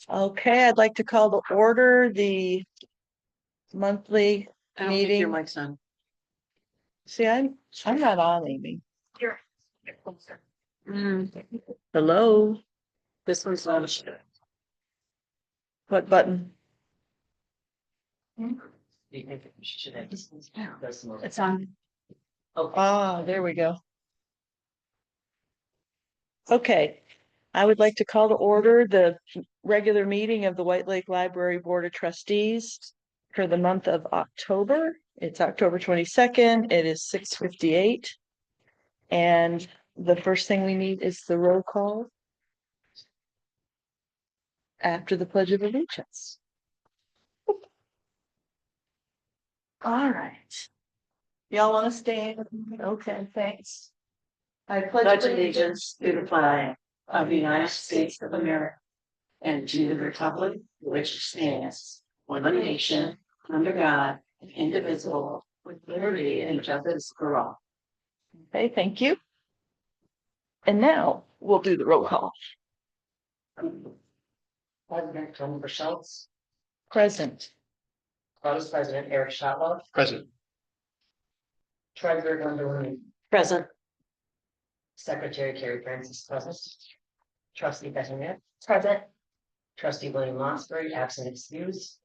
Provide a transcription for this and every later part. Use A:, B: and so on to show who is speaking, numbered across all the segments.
A: Okay, I'd like to call to order the monthly
B: I don't think your
A: meeting.
B: mic's on.
A: See, I'm not on, Amy.
C: You're closer.
A: Hello,
B: This one's on.
A: what button?
C: It's on.
A: Ah, there we go. Okay, I would like to call to order the regular meeting of the White Lake Library Board of Trustees for the month of October. It's October 22nd. It is 6:58. And the first thing we need is the roll call after the Pledge of Allegiance. All right. Y'all want to stand? Okay, thanks. I
B: Pledge allegiance to the flag of the United States of America and to the republic which stands one nation under God, indivisible, with liberty and justice for all.
A: Okay, thank you. And now we'll do the roll call.
D: President Jennifer Schultz,
A: Present.
D: Vice President Eric Shotwell,
E: Present.
D: Treasurer Linda Rooney,
B: Present.
D: Secretary Carrie Francis present, Trustee Betty Nick,
C: Present.
D: Trustee William Mossberg, absent excused.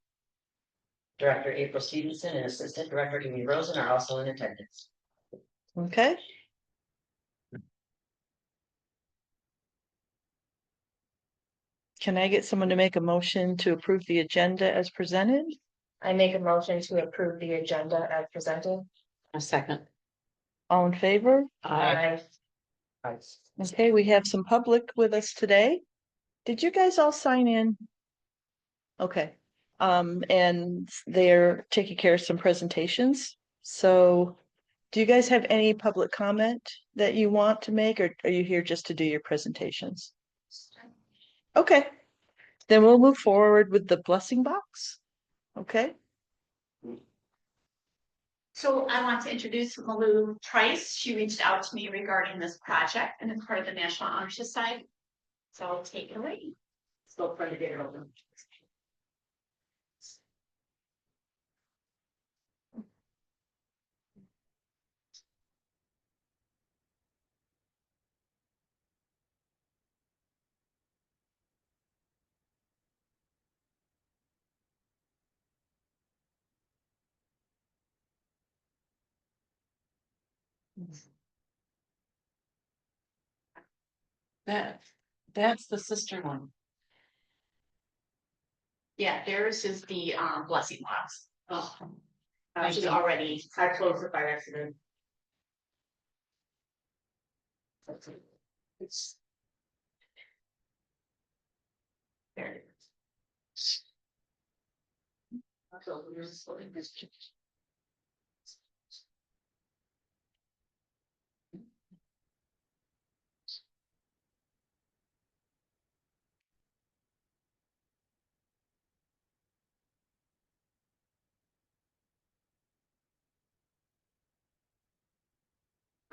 D: Director April Stevenson and Assistant Director Amy Rosen are also in attendance.
A: Okay. Can I get someone to make a motion to approve the agenda as presented?
C: I make a motion to approve the agenda as presented.
B: A second.
A: All in favor?
B: Aye.
D: Nice.
A: Okay, we have some public with us today. Did you guys all sign in? Okay, and they're taking care of some presentations. So do you guys have any public comment that you want to make, or are you here just to do your presentations? Okay, then we'll move forward with the blessing box. Okay.
F: So I want to introduce Malou Trice. She reached out to me regarding this project and it's part of the National Honor Society. So I'll take it away.
D: Still trying to get it open.
B: That's the sister one.
F: Yeah, theirs is the blessing box.
B: Oh.
F: Which is already.
D: I closed it by accident. It's. There it is. So here's what it is.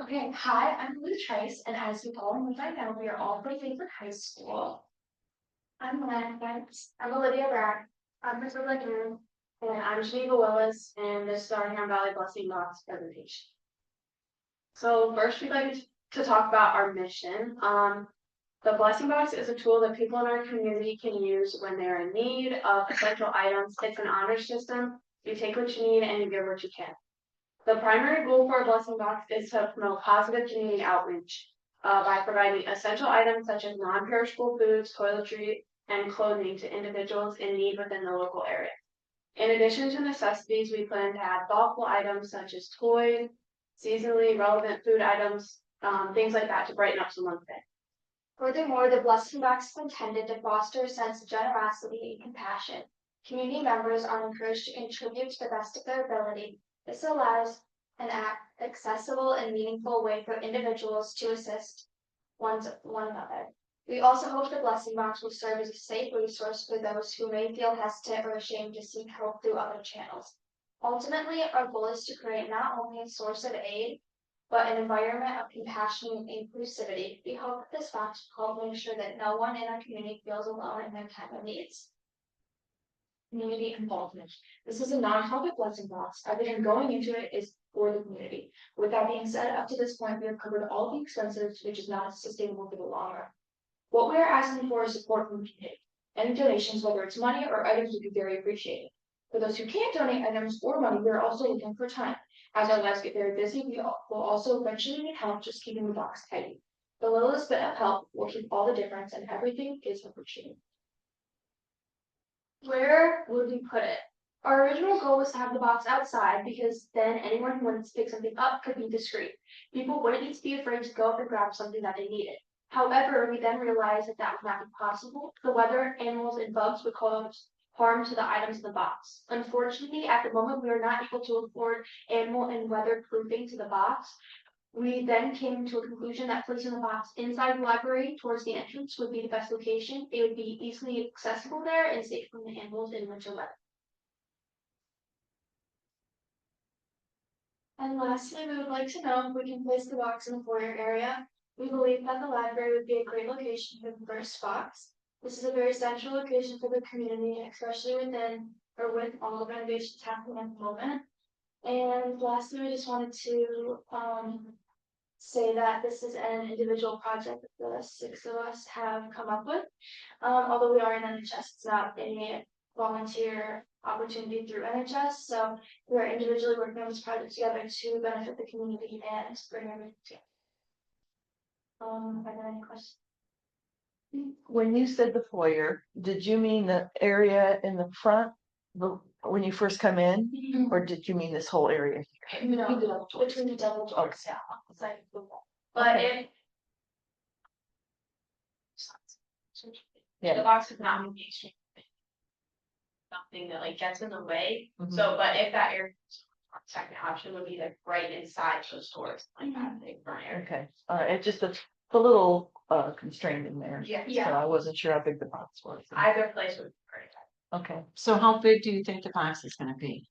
G: Okay, hi, I'm Lou Trice, and as you all know by now, we are all from Favorite High School. I'm Olivia Bragg, I'm Mr. Lagoon, and I'm Geneva Willis, and this is our Ham Valley Blessing Box presentation. So first, we'd like to talk about our mission. The Blessing Box is a tool that people in our community can use when they're in need of essential items. It's an honor system. You take what you need and you give what you can. The primary goal for our blessing box is to promote positive community outreach by providing essential items such as non-perishable foods, toiletry, and clothing to individuals in need within the local area. In addition to necessities, we plan to add thoughtful items such as toys, seasonally relevant food items, things like that to brighten up someone's day. Furthermore, the blessing box is intended to foster a sense of generosity and compassion. Community members are encouraged to contribute to the best of their ability. This allows an accessible and meaningful way for individuals to assist one another. We also hope the blessing box will serve as a safe resource for those who may feel hesitant or ashamed to seek help through other channels. Ultimately, our goal is to create not only a source of aid, but an environment of compassion and inclusivity. We hope that this box will help make sure that no one in our community feels alone in their time of needs. Community involvement. This is a nonprofit blessing box. Everything going into it is for the community. With that being said, up to this point, we have covered all the expenses, which is not sustainable for the long run. What we are asking for is support from the community. Any donations, whether it's money or items, would be very appreciated. For those who can't donate items or money, we are also looking for time. As our lives get very busy, we will also eventually need help just keeping the box tidy. The littlest bit of help will keep all the difference, and everything is appreciated. Where would we put it? Our original goal was to have the box outside because then anyone who wanted to pick something up could be discreet. People wouldn't need to be afraid to go up and grab something that they needed. However, we then realized that that would not be possible. The weather, animals, and bugs would cause harm to the items in the box. Unfortunately, at the moment, we are not able to afford animal and weather proofing to the box. We then came to a conclusion that placing the box inside the library towards the entrance would be the best location. It would be easily accessible there and safe from the animals in winter weather. And lastly, we would like to know if we can place the box in the foyer area. We believe that the library would be a great location for the first box. This is a very central location for the community, especially within or with all the renovations happening at the moment. And lastly, we just wanted to say that this is an individual project that the 6 of us have come up with. Although we are in NHS, it's not a volunteer opportunity through NHS. So we are individually working on this project together to benefit the community and bring everything together. Are there any questions?
A: When you said the foyer, did you mean the area in the front, when you first come in, or did you mean this whole area?
G: No, between the double doors, yeah. It's like the wall. But
A: Okay.
C: The box is not moving extremely. Something that like gets in the way,
A: Mhm.
C: so, but if that area, second option would be like right inside those doors, like that big front area.
A: Okay, it's just a little constrained in there.
C: Yeah.
A: So I wasn't sure how big the box was.
C: Either place would be great.
A: Okay,
B: So how big do you think the box is gonna be?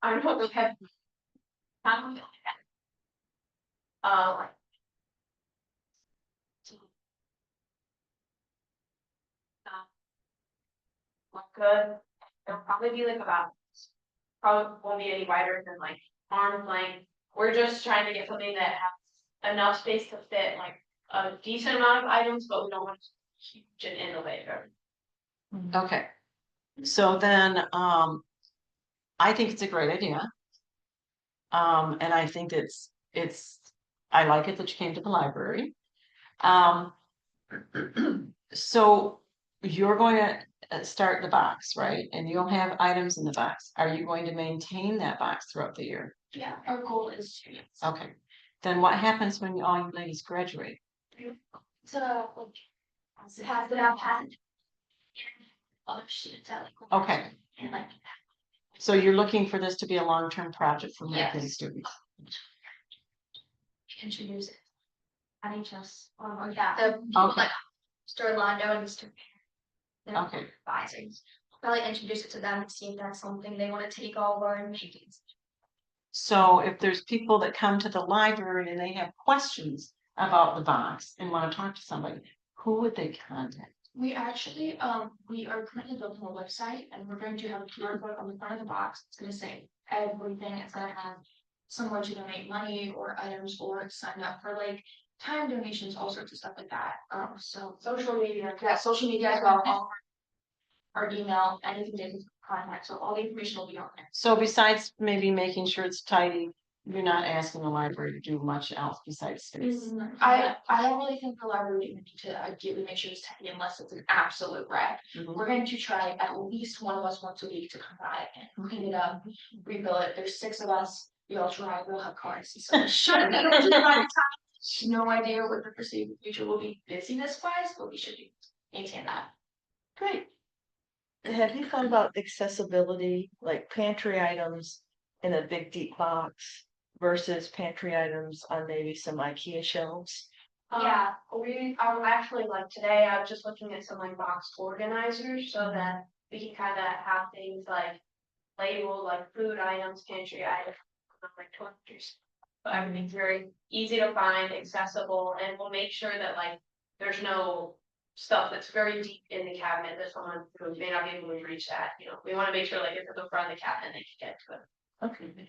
C: I don't know if we have. Like look good. It'll probably be like about, probably won't be any wider than like arm's length. We're just trying to get something that has enough space to fit like a decent amount of items, but we don't want to keep it in the way of everything.
B: Okay. So then, I think it's a great idea. And I think I like it that you came to the library. So you're going to start the box, right? And you'll have items in the box. Are you going to maintain that box throughout the year?
G: Yeah, our goal is to.
B: Okay. Then what happens when all you ladies graduate?
G: To like pass it out, pass it. Other students at like.
B: Okay.
G: And like.
B: So you're looking for this to be a long-term project for American
G: Yes.
B: students?
G: Introduce it. NHS, or yeah, the
B: Okay.
G: like Mr. Orlando and Mr. Their
B: Okay.
G: advisors. Probably introduce it to them and see if that's something they want to take over and make it.
B: So if there's people that come to the library and they have questions about the box and want to talk to somebody, who would they contact?
G: We actually, we are currently building a website and we're going to have a QR code on the front of the box. It's gonna say everything. It's gonna have somewhere to donate money or items or sign up for like time donations, all sorts of stuff like that. So social media, yeah, social media as well. All our email, anything they can contact. So all the information will be on there.
B: So besides maybe making sure it's tidy, you're not asking the library to do much else besides space.
G: I don't really think the library would need to ideally make sure it's tidy unless it's an absolute wreck.
B: Mhm.
G: We're going to try at least one of us once a week to come by and clean it up, rebuild it. There's 6 of us. We all drive, we'll have cars. So it shouldn't be just by the time. No idea what the perceived future will be busyness wise, but we should maintain that.
A: great. Have you thought about accessibility, like pantry items in a big deep box versus pantry items on maybe some IKEA shelves?
C: Yeah, we are actually like today, I was just looking at some like box organizers so that we can kind of have things like labeled like food items, pantry items. like 200. But everything's very easy to find, accessible, and we'll make sure that like there's no stuff that's very deep in the cabinet that someone who may not be able to reach that, you know, we wanna make sure like if they're front of the cabinet, they can get to it.
A: Okay.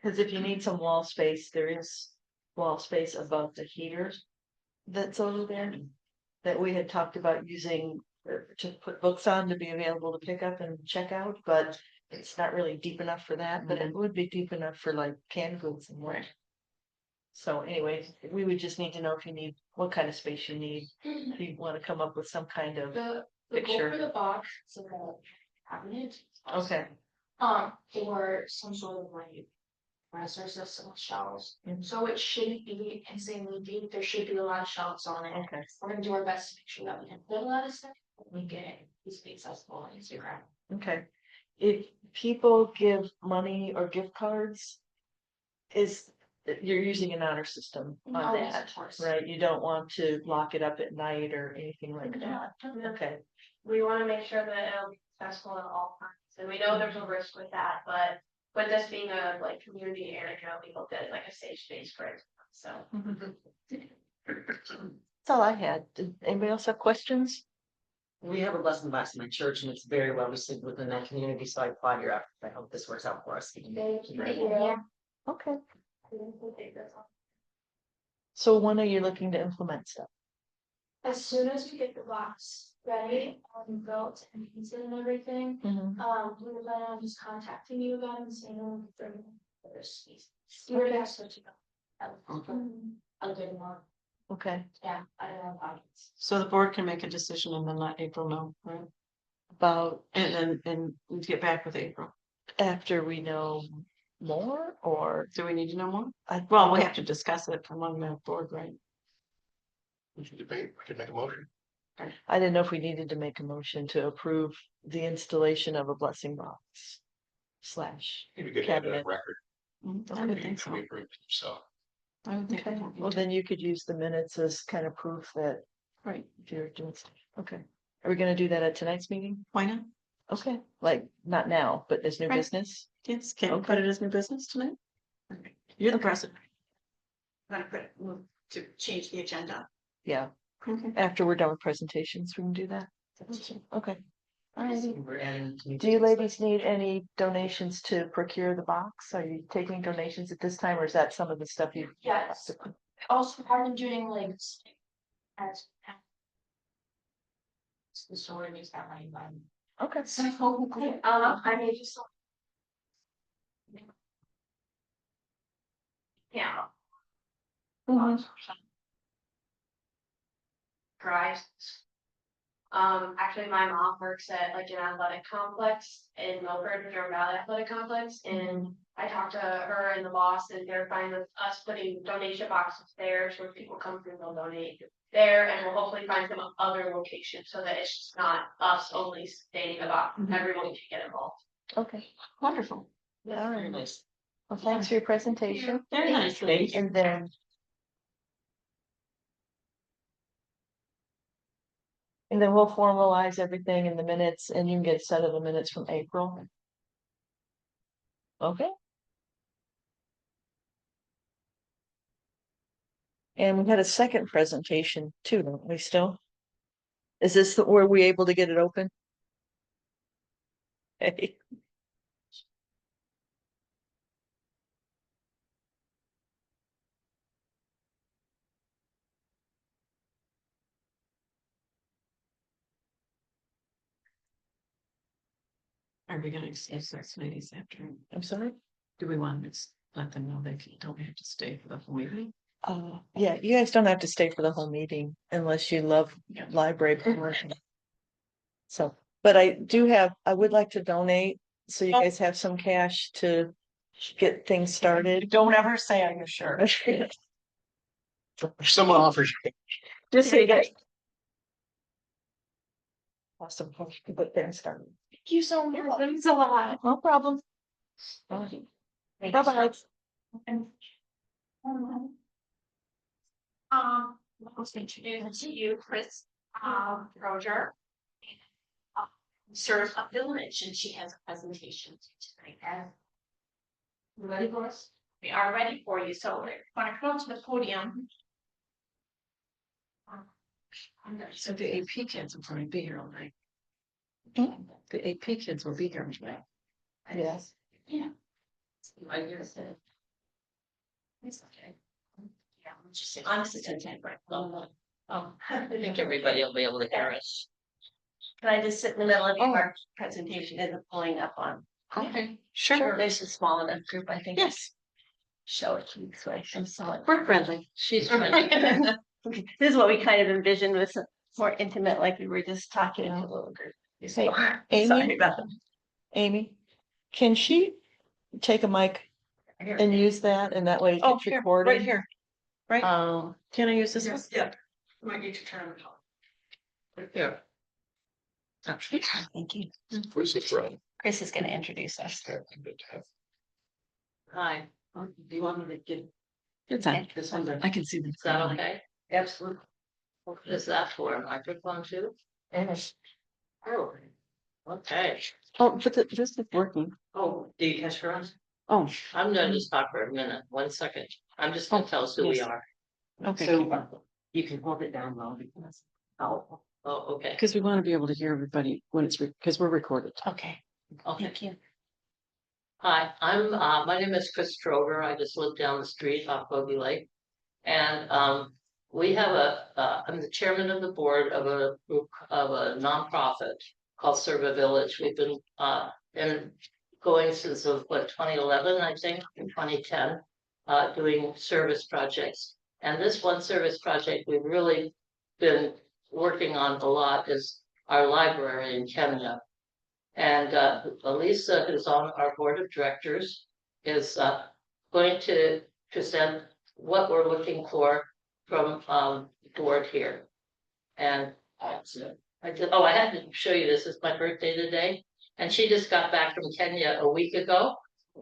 A: Cause if you need some wall space, there is wall space above the heaters that's over there. That we had talked about using to put books on to be available to pick up and check out, but it's not really deep enough for that, but it would be deep enough for like canned goods and what. So anyways, we would just need to know if you need, what kind of space you need. If you wanna come up with some kind of,
G: The
A: Picture.
G: goal for the box, is like a cabinet.
A: okay,
G: Or some sort of like dresser system with shelves.
A: Mhm.
G: So it shouldn't be insanely deep, there should be a lot of shelves on it.
A: okay,
G: We're gonna do our best to make sure that we can fit a lot of stuff, make it easily accessible on Instagram.
A: okay. If people give money or gift cards, is, you're using an honor system on
G: Oh, yes,
A: that,
G: of course.
A: right? You don't want to lock it up at night or anything like that. Okay,
C: We wanna make sure that it'll be accessible at all times, and we know there's a risk with that, but with this being a like community area, we hope that it's like a safe space for it, so.
A: that's all I had. Did anybody else have questions?
D: We have a blessing box in my church and it's very well received within that community, so I applaud your effort. I hope this works out for us.
G: Thank you.
A: Okay, so when are you looking to implement stuff?
G: As soon as we get the box ready, built and pieces and everything, we were planning on just contacting you again and saying, for this. You already have such a good one.
A: Okay,
G: Yeah, I don't know about it.
B: So the board can make a decision and then let April know, right?
A: about
B: And we get back with April.
A: after we know more, or
B: Do we need to know more?
A: I,
B: Well, we have to discuss it among the board, right?
E: We can debate, we can make a motion.
A: I didn't know if we needed to make a motion to approve the installation of a blessing box slash.
E: Maybe good to have
A: Cabinet.
E: that record.
B: I would think so.
E: We approved it, so.
B: I would think.
A: Okay, well, then you could use the minutes as kind of proof that
B: Right,
A: you're doing stuff. Okay, are we gonna do that at tonight's meeting?
B: why not?
A: Okay, like, not now, but as new
B: Right.
A: business?
B: Yes, can we put it as new business tonight? Okay. You're the president. I'm gonna put, move to change the agenda.
A: Yeah,
B: Okay.
A: after we're done with presentations, we can do that. Okay. Alrighty.
D: We're adding.
A: Do you ladies need any donations to procure the box? Are you taking donations at this time, or is that some of the stuff you?
G: Yes. Also, part of doing like. As. The story makes that money by.
A: Okay.
G: So, I made just.
C: Yeah.
A: Mhm.
C: Drives. Actually, my mom works at like an athletic complex in Milford, Jordan Valley Athletic Complex, and I talked to her and the boss, and they're fine with us putting donation boxes there, so if people come through, they'll donate there, and we'll hopefully find some other locations, so that it's just not us only stating about, everyone can get involved.
A: Okay,
B: Wonderful.
A: all
D: Very
A: right.
D: nice.
A: Well, thanks for your presentation.
B: Very nice, ladies.
A: And then. And then we'll formalize everything in the minutes, and you can get a set of the minutes from April. Okay. And we had a second presentation too, don't we still? Is this were we able to get it open? Hey.
B: Are we gonna excuse those ladies after?
A: I'm sorry?
B: Do we want to let them know they don't have to stay for the whole meeting?
A: Yeah, you guys don't have to stay for the whole meeting unless you love library portion. So, but I would like to donate, so you guys have some cash to get things started.
B: Don't ever say I'm sure.
E: If someone offers you,
A: Just so you guys. Awesome, to put things started.
G: Thank you so much. Thanks a lot.
A: No problem. Bye bye.
F: I'll introduce to you Chris, Roger. Serves a village and she has a presentation tonight.
B: You ready for us?
F: We are ready for you, so want to come up to the podium.
B: So the AP kids will probably be here all night. The AP kids will be here tonight.
A: Yes.
F: Yeah.
B: I guess it.
F: It's okay. Yeah, let's just say, honestly, it's okay, right?
D: I think everybody will be able to hear us.
B: Can I just sit in the middle of your presentation and pulling up on?
D: Okay,
A: Sure.
B: There's a small enough group, I think.
D: yes,
B: Show it to you, so I'm solid.
D: we're friendly. She's friendly.
B: This is what we kind of envisioned was more intimate, like we were just talking to a little group.
A: Hey,
B: Sorry
A: Amy,
B: about that.
A: Amy, can she take a mic and use that and that way
B: Oh,
A: it's
B: here,
A: recorded?
B: right here. Right?
A: Can I use this one?
B: Yeah. Might need to turn it on.
D: Here.
B: Thank you.
E: Where's the throne?
B: Chris is gonna introduce us.
D: Hi, do you want me to give
A: It's on.
D: this one?
A: I can see
D: Is that okay?
B: Absolutely.
D: What is that for? A microphone too?
B: Yes.
D: Oh. Okay.
A: Oh, but this is working.
D: Oh, do you catch her on?
A: Oh,
D: I'm gonna just talk for a minute, 1 second. I'm just gonna tell us who we
A: yes.
D: are.
A: okay.
B: So you can hold it down low because. Oh,
D: Oh, okay.
A: Because we want to be able to hear everybody when it's, because we're recorded.
B: okay.
D: Okay.
B: Thank you.
D: Hi, my name is Chris Trover. I just live down the street off Bogey Lake. And, we have I'm the chairman of the board of a group of a nonprofit called Serve a Village. We've been, going since of 2011, I think, in 2010, doing service projects. And this one service project we've really been working on a lot is our library in Kenya. And Elisa, who's on our board of directors, is going to present what we're looking for from the board here. And I had to show you this. It's my birthday today. And she just got back from Kenya a week ago.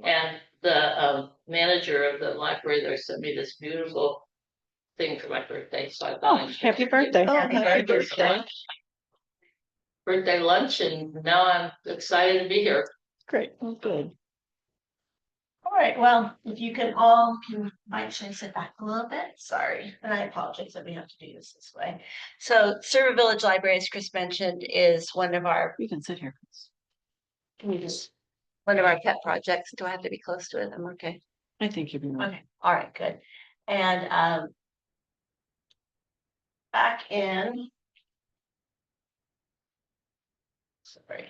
D: And the manager of the library there sent me this beautiful thing for my birthday. So I thought I'd share
A: Happy
D: it.
A: birthday.
B: Oh, happy birthday.
D: Birthday lunch, and now I'm excited to be here.
A: Great, well, good.
B: All right, well, if you can all, might should sit back a little bit, sorry, and I apologize that we have to do this way. So Serve a Village Library, as Chris mentioned, is one of our,
A: You can sit here.
B: can you just, one of our pet projects. Do I have to be close to it? I'm okay.
A: I think you'll be right.
B: Okay, all right, good. And back in. Sorry.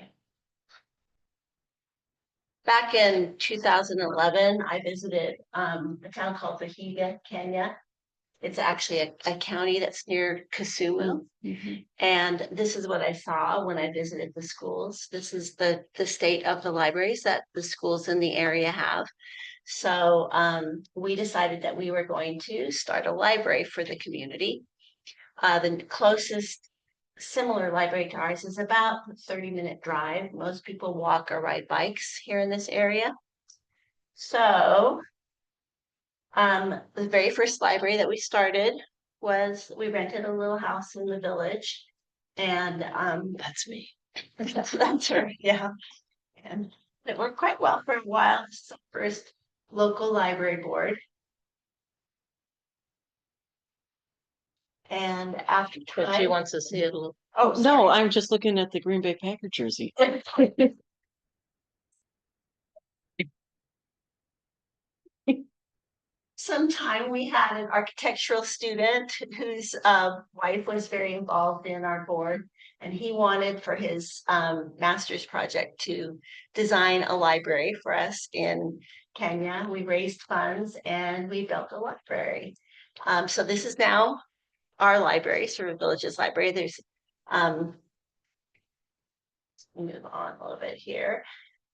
B: Back in 2011, I visited a town called Vihiga, Kenya. It's actually a county that's near Kisumu. And this is what I saw when I visited the schools. This is the state of the libraries that the schools in the area have. So we decided that we were going to start a library for the community. The closest similar library to ours is about a 30-minute drive. Most people walk or ride bikes here in this area. So the very first library that we started was we rented a little house in the village. And
A: That's me.
B: that's her, yeah. And it worked quite well for a while. This is the first local library board. And after
D: But she
B: time,
D: wants to see it.
B: oh
A: No, I'm just looking at the Green Bay Packer jersey.
B: sometime we had an architectural student whose wife was very involved in our board, and he wanted for his master's project to design a library for us in Kenya. We raised funds and we built a library. So this is now our library, Serve Villages Library. There's move on a little bit here.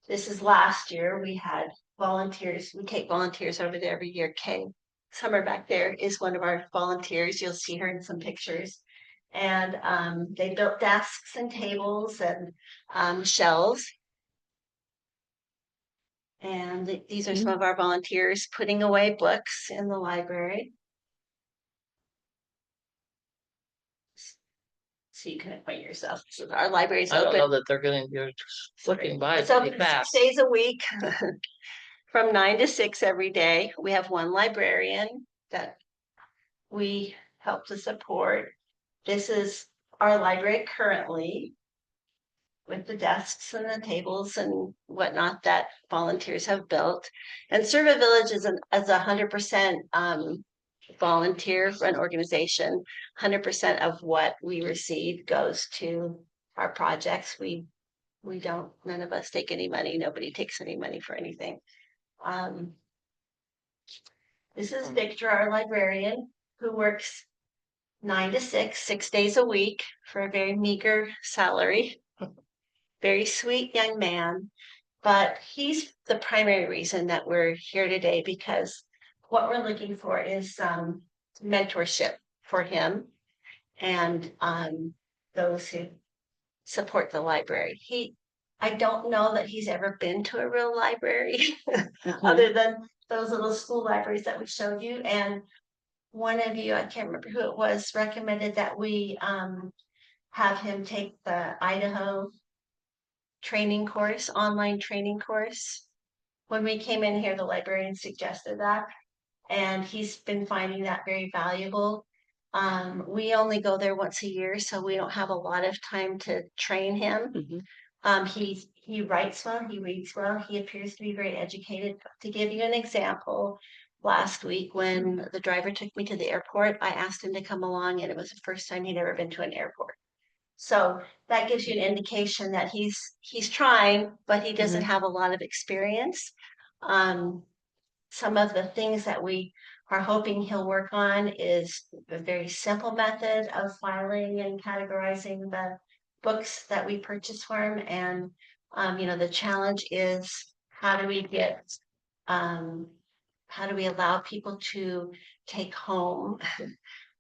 B: This is last year. We had volunteers. We take volunteers over there every year. Kay Summer back there is one of our volunteers. You'll see her in some pictures. And they built desks and tables and shelves. And these are some of our volunteers putting away books in the library. So you can acquaint yourself. So our library is
D: I don't know
B: open.
D: that they're gonna, you're flipping by
B: It's
D: pretty
B: open
D: fast.
B: 6 days a week. from 9 to 6 every day. We have one librarian that we help to support. This is our library currently with the desks and the tables and whatnot that volunteers have built. And Serve a Village is as 100% volunteer run organization. 100% of what we receive goes to our projects. We don't, none of us take any money. Nobody takes any money for anything. This is Victor, our librarian, who works 9 to 6, 6 days a week for a very meager salary. Very sweet young man, but he's the primary reason that we're here today, because what we're looking for is mentorship for him and those who support the library. I don't know that he's ever been to a real library other than those little school libraries that we showed you. And one of you, I can't remember who it was, recommended that we have him take the Idaho training course, online training course. When we came in here, the librarian suggested that, and he's been finding that very valuable. We only go there once a year, so we don't have a lot of time to train him. He writes well, he reads well, he appears to be very educated. To give you an example, last week when the driver took me to the airport, I asked him to come along, and it was the first time he'd ever been to an airport. So that gives you an indication that he's trying, but he doesn't have a lot of experience. Some of the things that we are hoping he'll work on is a very simple method of filing and categorizing the books that we purchase for him. And the challenge is how do we allow people to take home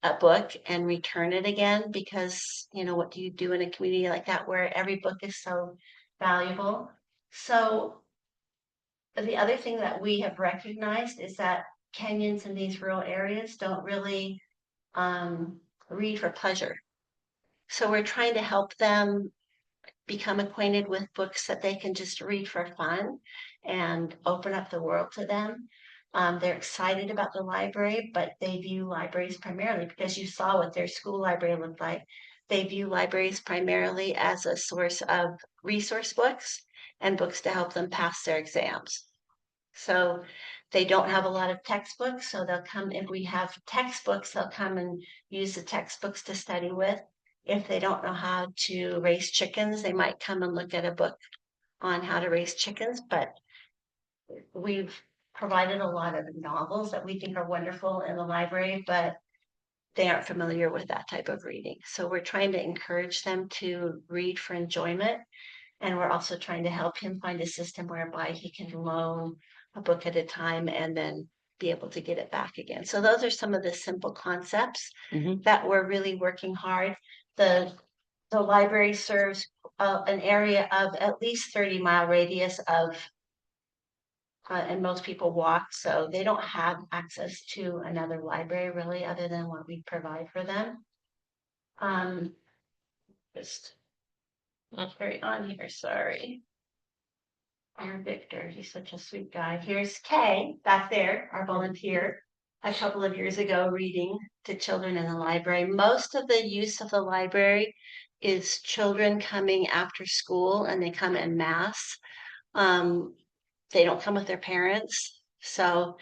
B: a book and return it again, because what do you do in a community like that where every book is so valuable? So the other thing that we have recognized is that Kenyans in these rural areas don't really read for pleasure. So we're trying to help them become acquainted with books that they can just read for fun and open up the world to them. They're excited about the library, but they view libraries primarily, because you saw what their school library looked like. They view libraries primarily as a source of resource books and books to help them pass their exams. So they don't have a lot of textbooks, so they'll come, if we have textbooks, they'll come and use the textbooks to study with. If they don't know how to raise chickens, they might come and look at a book on how to raise chickens. But we've provided a lot of novels that we think are wonderful in the library, but they aren't familiar with that type of reading. So we're trying to encourage them to read for enjoyment. And we're also trying to help him find a system whereby he can loan a book at a time and then be able to get it back again. So those are some of the simple concepts that we're really working hard. The library serves an area of at least 30-mile radius of and most people walk, so they don't have access to another library really other than what we provide for them. Just not very on here, sorry. Here's Victor, he's such a sweet guy. Here's Kay back there, our volunteer, a couple of years ago reading to children in the library. Most of the use of the library is children coming after school, and they come en masse. They don't come with their parents. So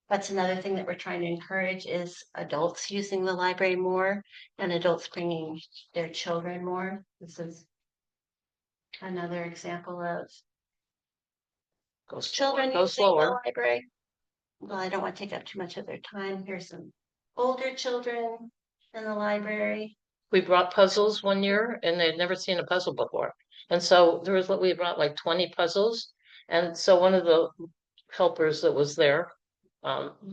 B: that's another thing that we're trying to encourage, is adults using the library more and adults bringing their children more. This is another example of children
D: Go
B: using
D: slower.
B: the library. Well, I don't want to take up too much of their time. Here's some older children in the library.
D: We brought puzzles one year and they'd never seen a puzzle before. And so we brought like 20 puzzles. And so one of the helpers that was there,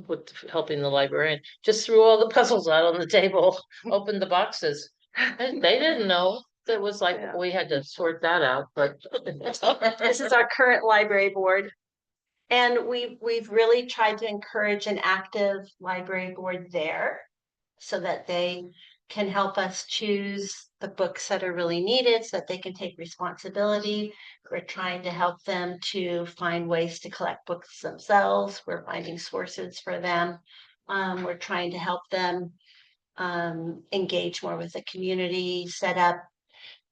D: with helping the librarian, just threw all the puzzles out on the table, opened the boxes. And they didn't know. It was like, we had to sort that out, but.
B: This is our current library board. And we've really tried to encourage an active library board there so that they
H: can help us choose the books that are really needed so that they can take responsibility. We're trying to help them to find ways to collect books themselves. We're finding sources for them. We're trying to help them engage more with the community, set up.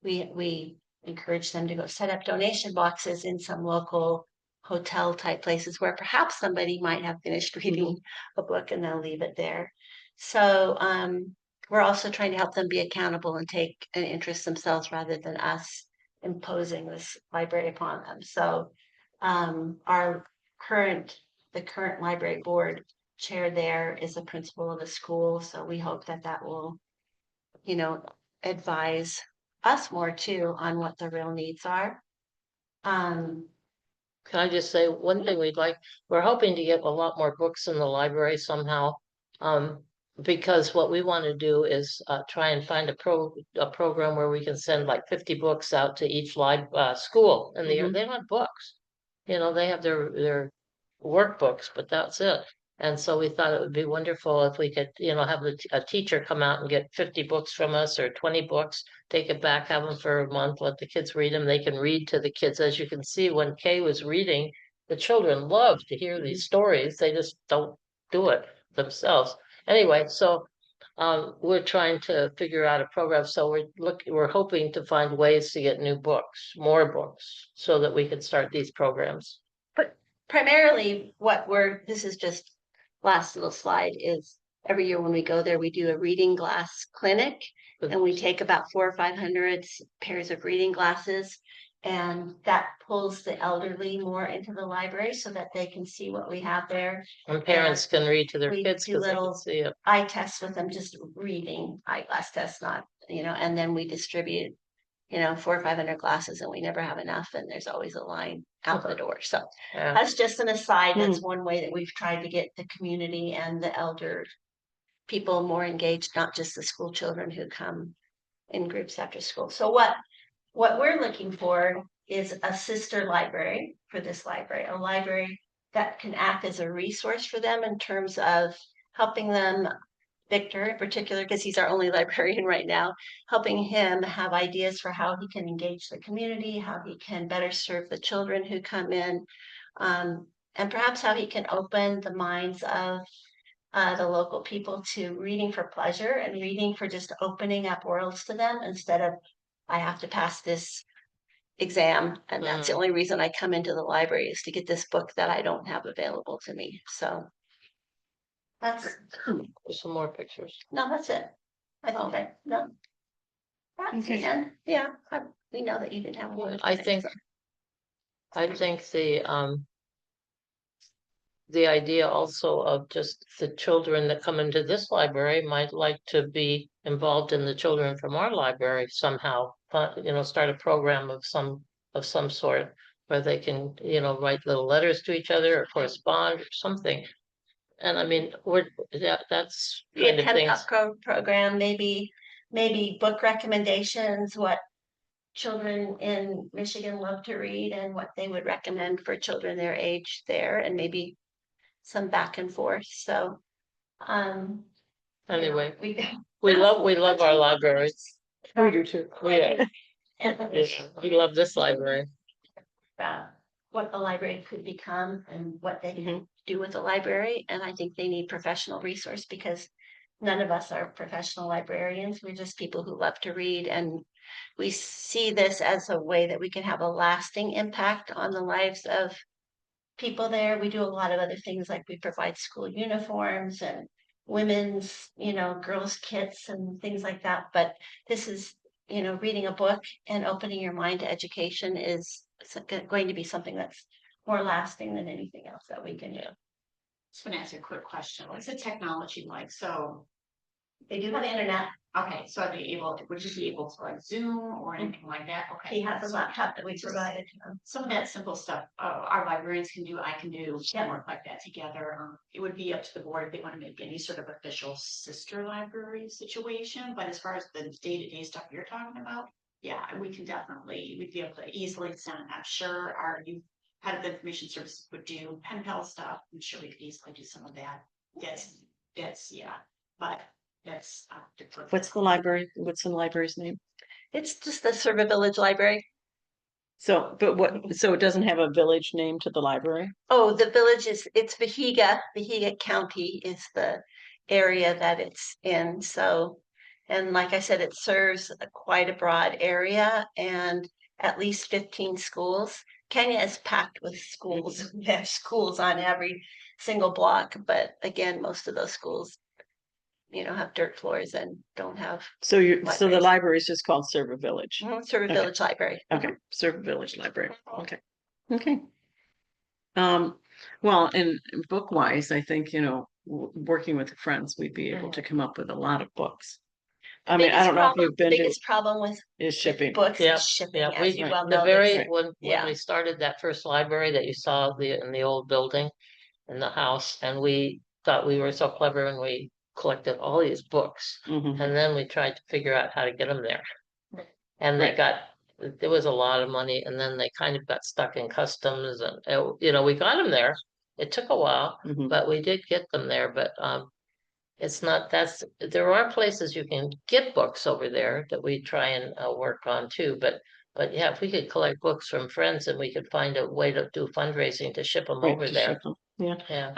H: We encourage them to go set up donation boxes in some local hotel type places where perhaps somebody might have finished reading a book and they'll leave it there. So we're also trying to help them be accountable and take an interest themselves rather than us imposing this library upon them. So our the current library board chair there is a principal of a school. So we hope that that will, you know, advise us more too on what the real needs are.
D: Can I just say one thing we're hoping to get a lot more books in the library somehow. Because what we want to do is try and find a program where we can send like 50 books out to each school in the year. They don't have books. You know, they have their workbooks, but that's it. And so we thought it would be wonderful if we could, you know, have a teacher come out and get 50 books from us or 20 books, take it back, have them for a month, let the kids read them. They can read to the kids. As you can see, when Kay was reading, the children love to hear these stories. They just don't do it themselves. Anyway, so we're trying to figure out a program. So we're hoping to find ways to get new books, more books, so that we can start these programs.
H: But primarily this is just last little slide is every year when we go there, we do a reading glass clinic and we take about 400 or 500 pairs of reading glasses. And that pulls the elderly more into the library so that they can see what we have there.
D: And parents can read to their
H: we
D: kids
H: do
D: because they
H: little
D: can see it.
H: eye tests with them, just reading eyeglass tests, not, and then we distribute, 400 or 500 glasses and we never have enough. And there's always a line out the door. So
D: Yeah.
H: that's just an aside. That's one way that we've tried to get the community and the elder people more engaged, not just the school children who come in groups after school. So what we're looking for is a sister library for this library, a library that can act as a resource for them in terms of helping them, Victor in particular, because he's our only librarian right now, helping him have ideas for how he can engage the community, how he can better serve the children who come in, and perhaps how he can open the minds of the local people to reading for pleasure and reading for just opening up worlds to them instead of I have to pass this exam and that's the only reason I come into the library is to get this book that I don't have available to me. So that's
D: Some more pictures.
H: no, that's it. I think no. That's the end. Yeah, we know that you didn't have one.
D: I think the idea also of just the children that come into this library might like to be involved in the children from our library somehow. Start a program of some sort where they can, write little letters to each other or correspond or something. And I mean, that's kind of things.
H: Program, maybe book recommendations, what children in Michigan love to read and what they would recommend for children their age there, and maybe some back and forth. So
D: anyway, we love our libraries.
E: We do too.
D: Yeah. We love this library.
H: About what the library could become and what they can do with the library. And I think they need professional resource because none of us are professional librarians. We're just people who love to read. And we see this as a way that we can have a lasting impact on the lives of people there. We do a lot of other things like we provide school uniforms and women's, girls' kits and things like that. But this is, reading a book and opening your mind to education is going to be something that's more lasting than anything else that we can do.
F: Just want to ask you a quick question. What's the technology like? So
H: They do have the internet.
F: okay, so would you be able to like Zoom or anything like that? Okay.
H: He has a laptop that we provided to him.
F: Some of that simple stuff, our librarians can do, I can do, work like that together. It would be up to the board if they want to make any sort of official sister library situation, but as far as the day-to-day stuff you're talking about, yeah, we'd be able to easily send, I'm sure our head of information services would do pen pal stuff. I'm sure we could easily do some of that. That's, yeah, but Yes.
A: What's the library? What's the library's name?
H: It's just the Serva Village Library.
A: So, but what, so it doesn't have a village name to the library?
H: Oh, the village it's Vihiga County is the area that it's in, so. And like I said, it serves quite a broad area and at least 15 schools. Kenya is packed with schools. We have schools on every single block, but again, most of those schools, have dirt floors and don't have
A: So so the
H: Libraries.
A: library is just called Serva Village.
H: Serva
A: Okay.
H: Village Library.
A: Okay, Serva Village Library. Okay. Okay. Um, well, and book wise, I think, working with friends, we'd be able to come up with a lot of books. I mean, I don't know if you've been to,
H: Biggest problem with
A: is shipping.
H: books
D: Yeah,
H: is shipping,
D: yeah,
H: as you
D: we,
H: well
D: the
H: know.
D: very,
H: there's-
D: when
H: yeah.
D: we started that first library that you saw in the old building. In the house, and we thought we were so clever and we collected all these books.
A: Mhm.
D: And then we tried to figure out how to get them there. And
A: Right.
D: there was a lot of money, and then they kind of got stuck in customs and, we got them there. It took a while,
A: Mhm.
D: but we did get them there, but, it's not, there are places you can get books over there that we try and work on too, but yeah, if we could collect books from friends and we could find a way to do fundraising to ship them
A: Right,
D: over
A: to
D: there.
A: ship them. Yeah.
D: Yeah.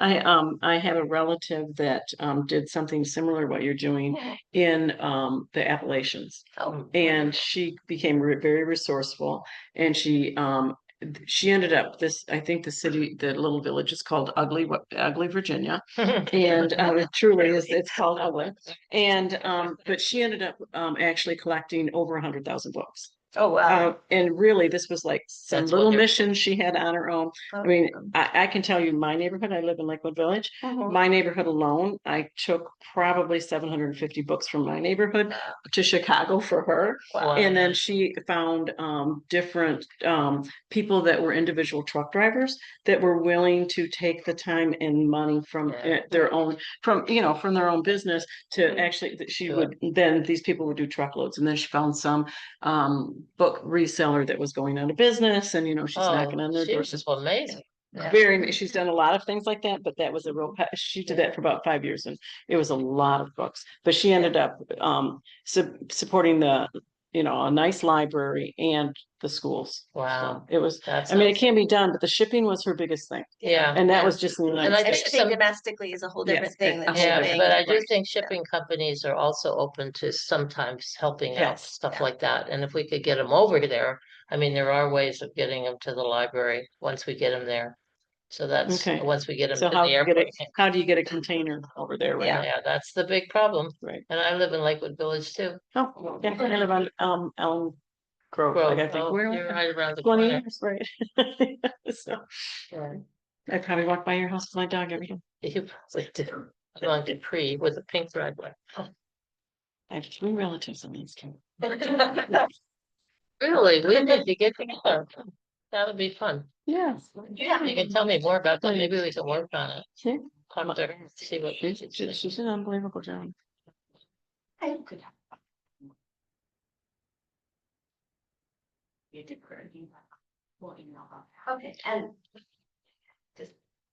A: I have a relative that did something similar to what you're doing in the Appalachians.
H: Oh,
A: And she became very resourceful, and she ended up I think the little village is called Ugly, Virginia. And it truly is, it's called Ugly. And but she ended up actually collecting over 100,000 books.
H: oh, wow.
A: And really, this was like some
D: That's
A: little
D: wonderful.
A: mission she had on her own. I mean, I can tell you my neighborhood, I live in Lakewood Village.
H: Mhm.
A: My neighborhood alone, I took probably 750 books from my neighborhood to Chicago for her.
H: Wow.
A: And then she found different people that were individual truck drivers that were willing to take the time and money from
D: Yeah.
A: their own, from their own business to actually, then these people would do truckloads. And then she found some book reseller that was going out of business, and she's knocking on their
D: She
A: doors.
D: was just amazing.
A: She's done a lot of things like that, but that was a real she did that for about 5 years, and it was a lot of books. But she ended up supporting a nice library and the schools.
D: Wow.
A: So it was,
D: That
A: I mean, it
D: sounds-
A: can be done, but the shipping was her biggest thing.
D: Yeah.
A: And that was just in the
D: And I
A: United
H: And
D: think
A: States.
H: shipping domestically is a whole different
A: Yes,
H: thing
A: a
H: than
A: whole
D: Yeah,
H: shipping.
D: but I do
H: right.
D: think shipping companies are also open to sometimes helping out,
A: Yes.
D: stuff
H: Yeah.
D: like that. And if we could get them over there, I mean, there are ways of getting them to the library once we get them there. So that's,
A: Okay.
D: once we get them
A: So
D: to
A: how
D: the
A: do you get
D: airport.
A: it? How do you get a container over there? Right?
D: Yeah, that's the big problem.
A: Right.
D: And I live in Lakewood Village too.
A: Oh, yeah, I live on Elm Grove. Like, I think
D: Oh,
A: where
D: you're right around the
A: 20
D: corner.
A: years, right? So
D: Yeah.
A: I probably walk by your house with my dog every day.
D: You probably do. I'm on Capri with a pink driveway.
A: I have 3 relatives in these kids.
D: Really, we need to get together. That would be fun.
A: Yes.
D: Yeah, you can tell me more about that. Maybe we can work on it.
A: See?
D: Talk to her, see what.
A: She's an unbelievable job.
F: I could have. You did great. We'll email them.
H: Okay, and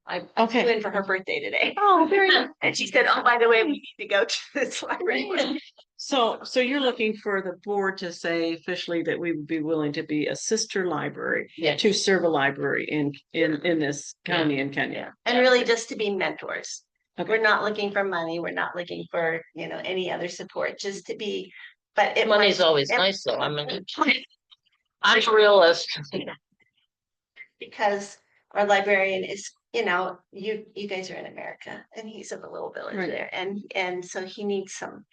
H: I
A: Okay.
H: flew in for her birthday today.
A: Oh, very good.
H: And she said, oh, by the way, we need to go to this library.
A: So you're looking for the board to say officially that we would be willing to be a sister library
D: Yeah.
A: to serve a library in this county in Kenya.
H: And really just to be mentors.
A: Okay.
H: We're not looking for money. We're not looking for, any other support, just to be, but it
D: Money's
H: might-
D: always
H: it-
D: nice though. I mean, I'm a realist.
H: Because our librarian is, you guys are in America and he's in the little village
A: Right.
H: there, and so he needs some.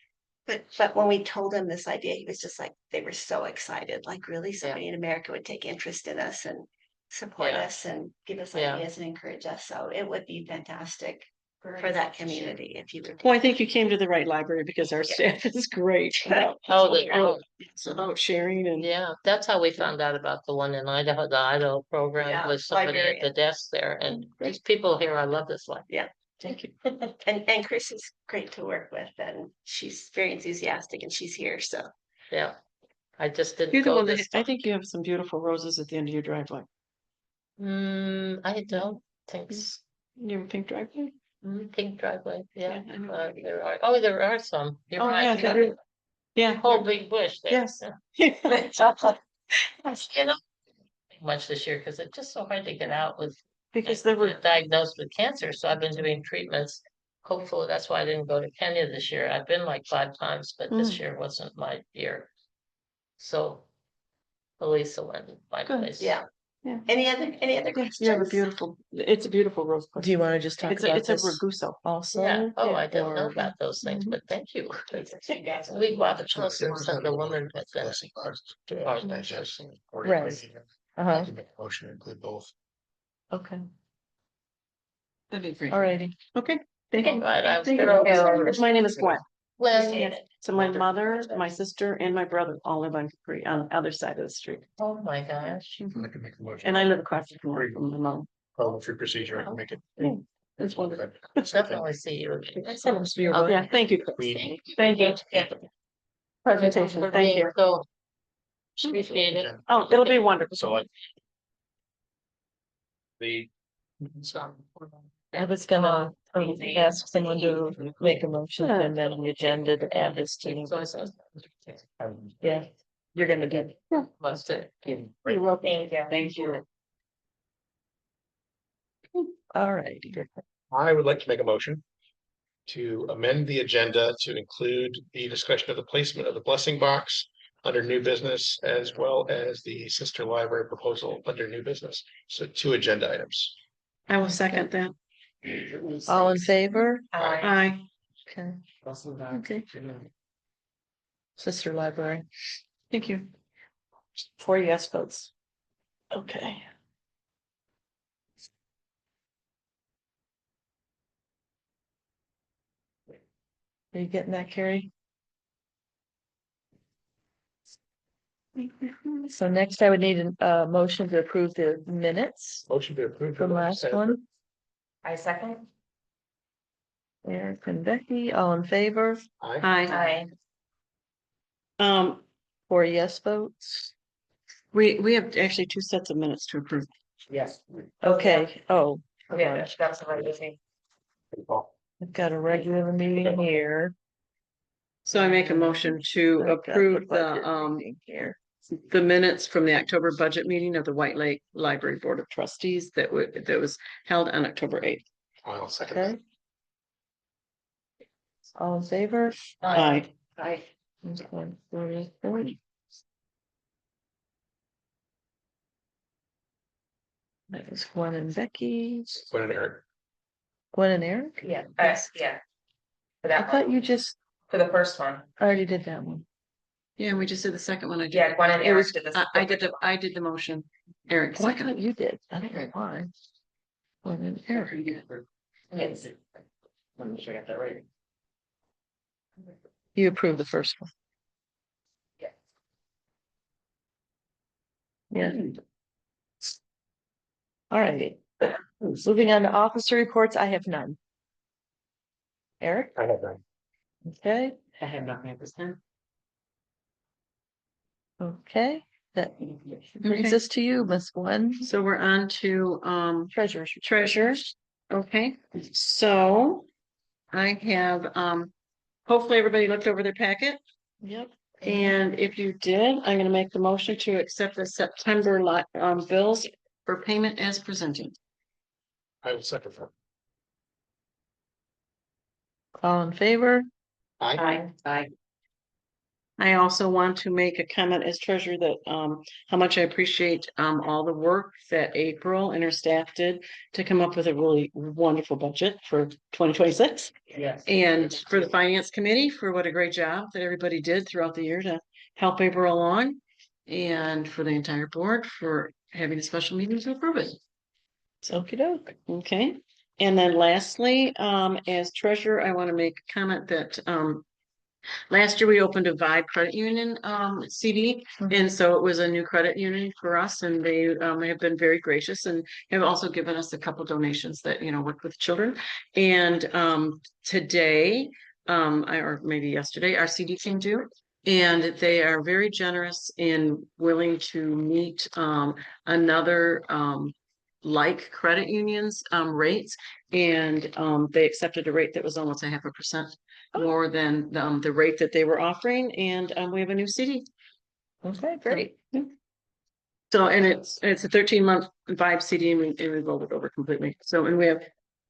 H: But when we told him this idea, he was just like, they were so excited, like really somebody in America would take interest in us and support
D: Yeah.
H: us and give us
D: Yeah.
H: ideas and encourage us. So it would be fantastic for that community if you would.
A: Well, I think you came to the right library because our staff is great. It's about sharing and
D: Yeah, that's how we found out about the one in Idaho, the Idaho program
H: Yeah,
D: was somebody at the
H: librarian.
D: desk there, and these people here, I love this life.
A: thank you.
H: And Chris is great to work with, and she's very enthusiastic, and she's here, so.
D: Yeah. I just didn't
A: You're the
D: go
A: one
D: this
A: I
D: time.
A: think you have some beautiful roses at the end of your driveway.
D: I don't think so.
A: You have a pink driveway?
D: Pink driveway, yeah,
F: Yeah, I know.
D: there are some. You're
F: Oh,
D: right,
F: yeah,
D: you got
F: there
D: a
F: is. Yeah.
D: whole big bush there.
F: Yes.
D: Yeah. You know, much this year, because it's just so hard to get out with.
F: Because there were,
D: Diagnosed with cancer, so I've been doing treatments. Hopefully, that's why I didn't go to Kenya this year. I've been like 5 times, but this year wasn't my year. So Elisa went in my
F: Good.
D: place.
H: Yeah.
F: Yeah.
H: Any other
F: you have a
H: questions?
F: beautiful, it's a beautiful rose bush.
A: Do you want to just talk
F: It's
A: about
F: it's a
A: this
F: Raguso.
A: also?
D: Yeah, oh,
F: Yeah.
D: I don't know
A: Or-
D: about those things,
A: Mhm.
D: but thank you. We bought the close and sent the woman with the.
E: Blessing box to digest.
A: Right. Uh-huh,
E: To make a motion to include both.
A: okay,
F: That'd be great.
A: all righty.
F: Okay. Thank you.
D: Right, I was
F: Thank
D: gonna-
F: you. My name is Gwen.
D: Well,
F: So my mother, my sister and my brother all live on Capri on the other side of the street.
D: oh my gosh.
E: I can make a motion.
F: And I live across the street from my mom.
E: Parliamentary procedure, I can make it.
F: It's wonderful.
D: Definitely see you.
F: Yeah, thank you.
E: We-
F: Thank you.
A: Presentation,
D: For
F: Thank
D: being
F: you.
D: so. Appreciate it.
F: Oh, it'll be wonderful.
E: So like. The.
A: I was gonna ask someone to make a motion and then the agenda to add this to. Yeah, you're gonna do.
D: Must it.
F: You're welcome. Thank you.
A: All right.
E: I would like to make a motion. To amend the agenda to include the discussion of the placement of the blessing box. Under new business, as well as the sister library proposal under new business. So 2 agenda items.
F: I will second that.
A: All in favor?
F: Aye.
A: Okay. Okay. Sister Library,
F: Thank you.
A: 4 yes votes. Okay. Are you getting that, Carrie? So next I would need a motion to approve the minutes
E: Motion to approve.
A: from last one.
H: I second.
A: Eric and Becky, all in favor?
E: Aye.
F: Aye.
H: Aye.
A: 4 yes votes.
F: We have actually 2 sets of minutes to approve.
H: Yes.
A: Okay, oh, hold on.
H: That's the right thing.
A: I've got a regular meeting here.
F: So I make a motion to
A: I've got the
F: approve
A: budget
F: the
A: meeting here.
F: the minutes from the October budget meeting of the White Lake Library Board of Trustees that was held on October 8th.
E: I'll second that.
A: Okay. All in favor?
F: Aye.
H: Aye.
A: Okay, 4. That was Gwen and Becky,
E: When an Eric.
A: Gwen and Eric?
H: Yeah, yeah. For
A: I
H: that
A: thought
H: one,
A: you just
H: for the first one.
A: already did that one.
F: Yeah, we just did the second one. I did.
H: Yeah, Gwen and
F: It
H: Eric
F: was,
H: did this.
F: I did the motion. Eric
A: Oh, I
F: second.
A: thought you did. I don't know why. Gwen and Eric.
H: Yes.
E: Let me check out that right.
A: You approved the first one. Yeah. All right. Moving on to officer reports, I have none. Eric,
E: I have that.
A: okay,
F: I have not made this time.
A: okay, that brings
F: Okay.
A: us to you, Miss Gwen,
F: So we're on to
A: treasurer's.
F: treasures. Okay, so I have hopefully everybody looked over their packet.
A: Yep.
F: And if you did, I'm gonna make the motion to accept the September bills for payment as presented.
E: I will second that.
A: All in favor?
E: Aye.
F: Aye. I also want to make a comment as treasurer that how much I appreciate all the work that April and her staff did to come up with a really wonderful budget for 2026.
H: Yes.
F: And for the finance committee for what a great job that everybody did throughout the year to help April along. And for the entire board for having a special meeting to approve it.
A: Okey doke.
F: Okay, and then lastly, as treasurer, I want to make a comment that last year we opened a Vibe Credit Union CD, and so it was a new credit union for us, and they have been very gracious and have also given us a couple donations that work with children. And today, or maybe yesterday, our CD came due. And they are very generous in willing to meet another
B: like credit unions rates, and they accepted a rate that was almost 0.5% more than the rate that they were offering, and we have a new CD.
A: Okay, great.
B: So, and it's a 13-month vibe CD, and we rolled it over completely. So, and we have,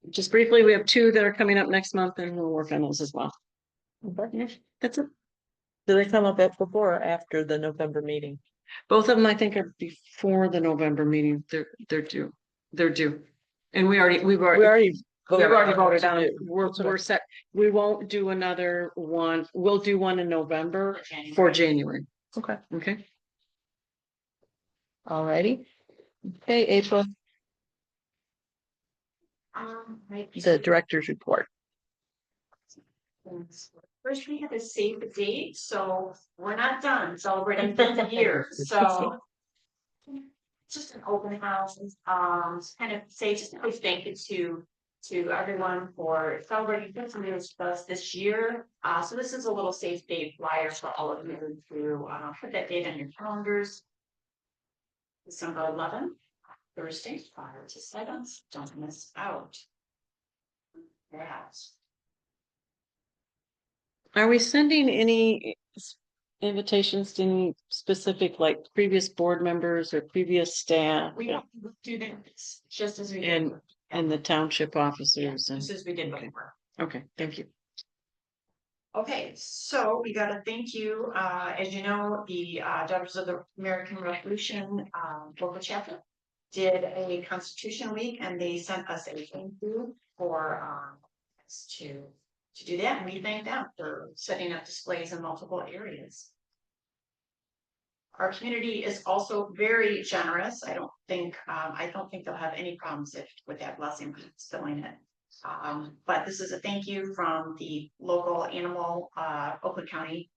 B: just briefly, we have 2 that are coming up next month, and we'll work on those as well.
A: Okay.
B: That's it.
A: Do they come up at before or after the November meeting?
B: Both of them, I think, are before the November meeting. They're due. They're due. And we've already
A: We already
B: voted
A: what
B: on
A: to
B: it.
A: do.
B: We're
A: That's what I-
B: set. We won't do another one. We'll do one in November for January.
A: Okay,
B: Okay.
A: alrighty. Okay, April,
F: Right.
A: the director's report.
F: First, we had to save the date, so we're not done celebrating 50 years, so. Just an open house, kind of say just a quick thank you to everyone for celebrating 50 years with us this year. So this is a little save date flyer for all of you to put that date on your calendars. December 11th, Thursday, 5 to 7. Don't miss out. Yes.
B: Are we sending any invitations to any specific, like previous board members or previous staff
F: We don't do this just as we
B: and
F: did.
B: and the township officers and?
F: Just as we did
B: Okay.
F: before.
B: Okay, thank you.
F: Okay, so we got a thank you. As you know, the Daughters of the American Revolution local chapter did a Constitution Week, and they sent us a thank you for us to do that. And we thank them for setting up displays in multiple areas. Our community is also very generous. I don't think they'll have any problems with that blessing filling it. But this is a thank you from the local animal, Oakland County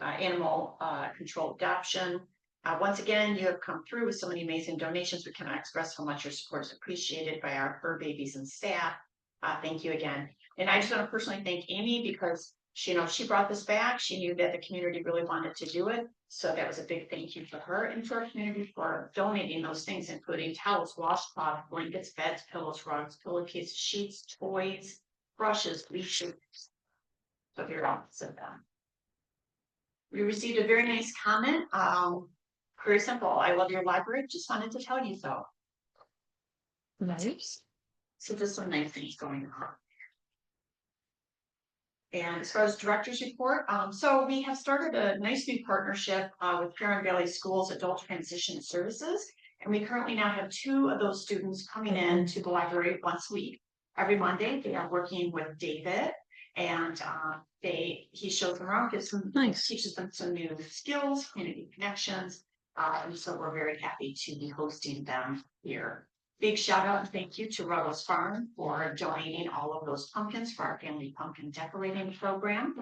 F: Animal Control Adoption. Once again, you have come through with so many amazing donations. We cannot express how much your support is appreciated by our fur babies and staff. Thank you again. And I just want to personally thank Amy because she brought this back. She knew that the community really wanted to do it. So that was a big thank you for her and for our community for donating those things, including towels, washcloth, blankets, beds, pillows, rugs, pillowcases, sheets, toys, brushes, leashes. So if you're opposite them. We received a very nice comment. Very simple. I love your library. Just wanted to tell you so.
A: Nice.
F: So there's some nice things going on. And as far as director's report, so we have started a nice new partnership with Huron Valley Schools Adult Transition Services. And we currently now have 2 of those students coming in to the library once a week. Every Monday, they are working with David, and he shows them around, teaches them some new skills, community connections. And so we're very happy to be hosting them here. Big shout out and thank you to Ruggles Farm for donating all of those pumpkins for our family pumpkin decorating program.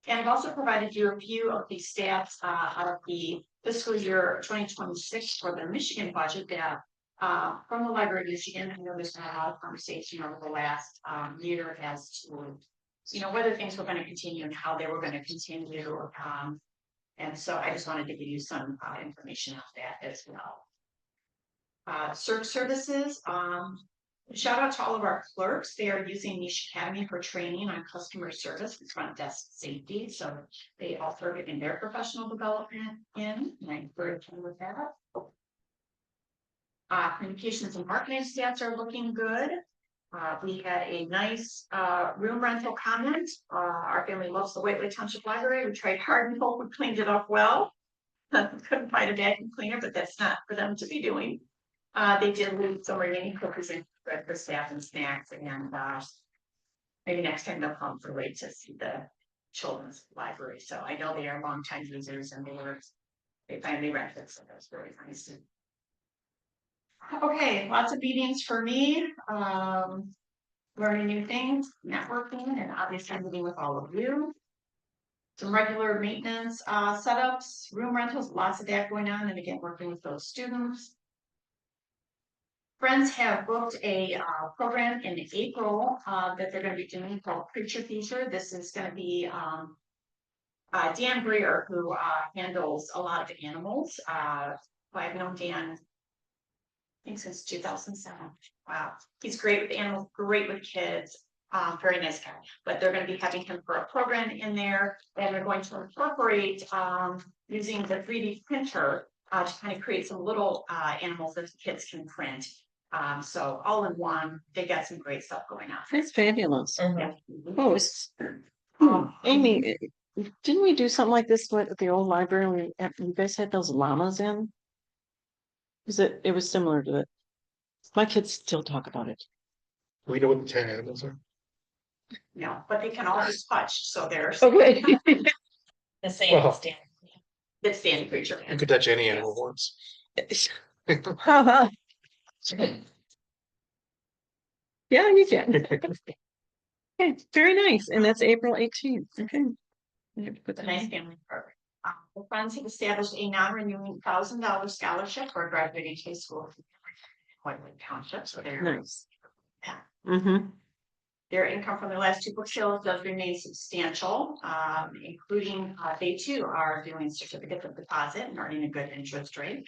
F: And I've also provided you a few of the stats out of the fiscal year 2026 for the Michigan budget that from the Library of Michigan. I know there's been a lot of conversation over the last year as to whether things were going to continue and how they were going to continue. And so I just wanted to give you some information on that as well. Search services. Shout out to all of our clerks. They are using Niche Academy for training on customer service and front desk safety. So they also are getting their professional development in, and I encourage them with that. Communications and marketing stats are looking good. We had a nice room rental comment. Our family loves the Whately Township Library. We tried hard and hope we cleaned it up well. Couldn't find a vacuum cleaner, but that's not for them to be doing. They did leave some remaining cookies and bread for staff and snacks, and maybe next time they'll come for late to see the children's library. So I know they are longtime users, and they finally rented, so that's very nice. Okay, lots of meetings for me. Learning new things, networking, and obviously meeting with all of you. Some regular maintenance setups, room rentals, lots of that going on, and again working with those students. Friends have booked a program in April that they're going to be doing called Creature Feature. This is going to be Dan Greer, who handles a lot of animals. I've known Dan think since 2007. Wow, he's great with animals, great with kids. Very nice guy. But they're going to be having him for a program in there, and they're going to incorporate using the 3D printer to kind of create some little animals that the kids can print. So all in one, they got some great stuff going on.
A: That's fabulous.
F: Yeah.
A: Oh, Amy, didn't we do something like this with the old library? You guys had those llamas in? It was similar to it. My kids still talk about it.
E: We know what the 10 animals are.
F: No, but they can all be touched, so there's
A: Okay.
B: The same
E: Well.
B: stand.
F: the standing creature.
E: You could touch any animal once.
A: Yeah, you can. Okay, very nice. And that's April 18th. Okay. I have to put
F: It's a
A: that
F: nice
A: in.
F: family program. The funds have established a non-renewing $1,000 scholarship for graduating high school. Township, so
A: Nice.
F: Yeah.
A: Mm-hmm.
F: their income from their last two book sales does remain substantial, including they too are doing certificates of deposit and earning a good interest rate.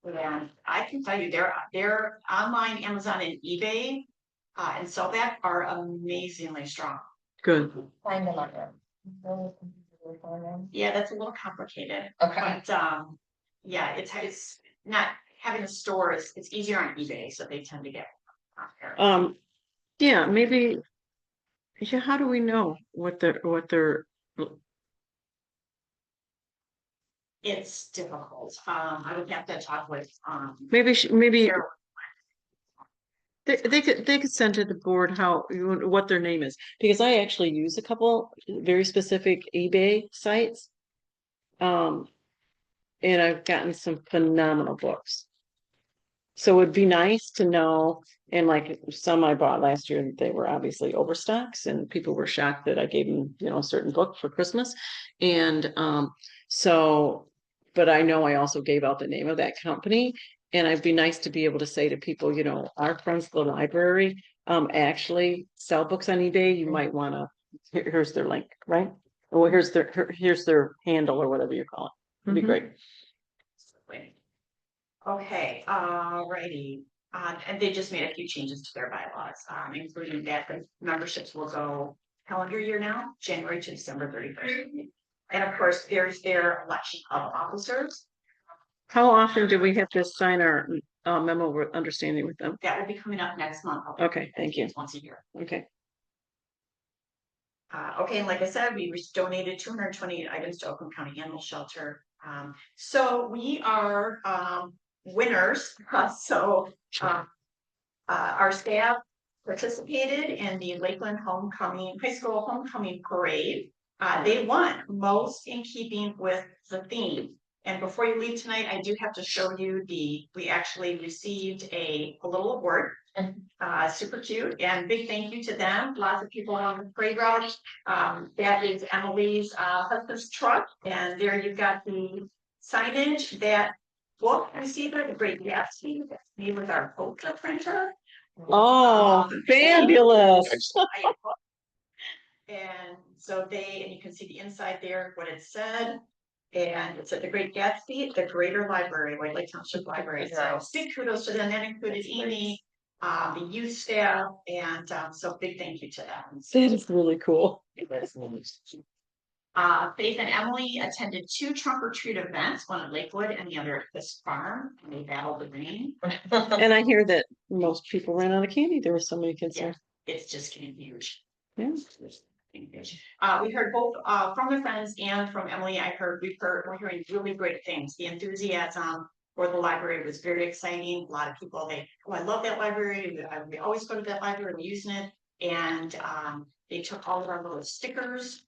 F: And I can tell you, their online Amazon and eBay and sell that are amazingly strong.
A: Good.
B: Find them on them.
F: Yeah, that's a little complicated,
B: Okay.
F: but yeah, it's not having a store. It's easier on eBay, so they tend to get.
A: Yeah, maybe. Yeah, how do we know what they're
F: It's difficult. I would have to talk with
A: maybe
F: Sarah.
A: they could send to the board what their name is, because I actually use a couple very specific eBay sites. And I've gotten some phenomenal books. So it'd be nice to know, and like some I bought last year, they were obviously overstocks and people were shocked that I gave them, a certain book for Christmas. And so, but I know I also gave out the name of that company. And it'd be nice to be able to say to people, our friends at the library actually sell books on eBay. You might want to, here's their link, right? Or here's their handle or whatever you call it. It'd be great.
F: Okay, righty. And they just made a few changes to their bylaws, including that the memberships will go calendar year now, January to December 31st. And of course, there's their election of officers.
A: How often do we have to sign our memo of understanding with them?
F: That will be coming up next month.
A: Okay, thank you.
F: Once a year.
A: Okay.
F: Okay, and like I said, we donated 228 items to Oakland County Animal Shelter. So we are winners. Our staff participated in the Lakeland High School Homecoming Parade. They won most in keeping with the theme. And before you leave tonight, I do have to show you we actually received a little award. Super cute, and big thank you to them. Lots of people on the parade route. That is Emily's husband's truck, and there you've got the signage. That book receiver, The Great Gatsby, that's made with our Polka printer.
A: Oh, fabulous.
F: And so and you can see the inside there, what it said. And it said The Great Gatsby, the Greater Library, White Lake Township Library. So big kudos to them. That included Amy, the youth staff, and so big thank you to them.
A: That is really cool.
F: Faith and Emily attended 2 trunk or treat events, one at Lakewood and the other at this farm, and they battled the rain.
A: And I hear that most people ran out of candy. There were so many kids there.
F: It's just getting huge.
A: Yeah.
F: We heard both from the friends and from Emily. We're hearing really great things. The enthusiasm for the library was very exciting. A lot of people, I love that library. We always go to that library, we're using it. And they took all of our little stickers.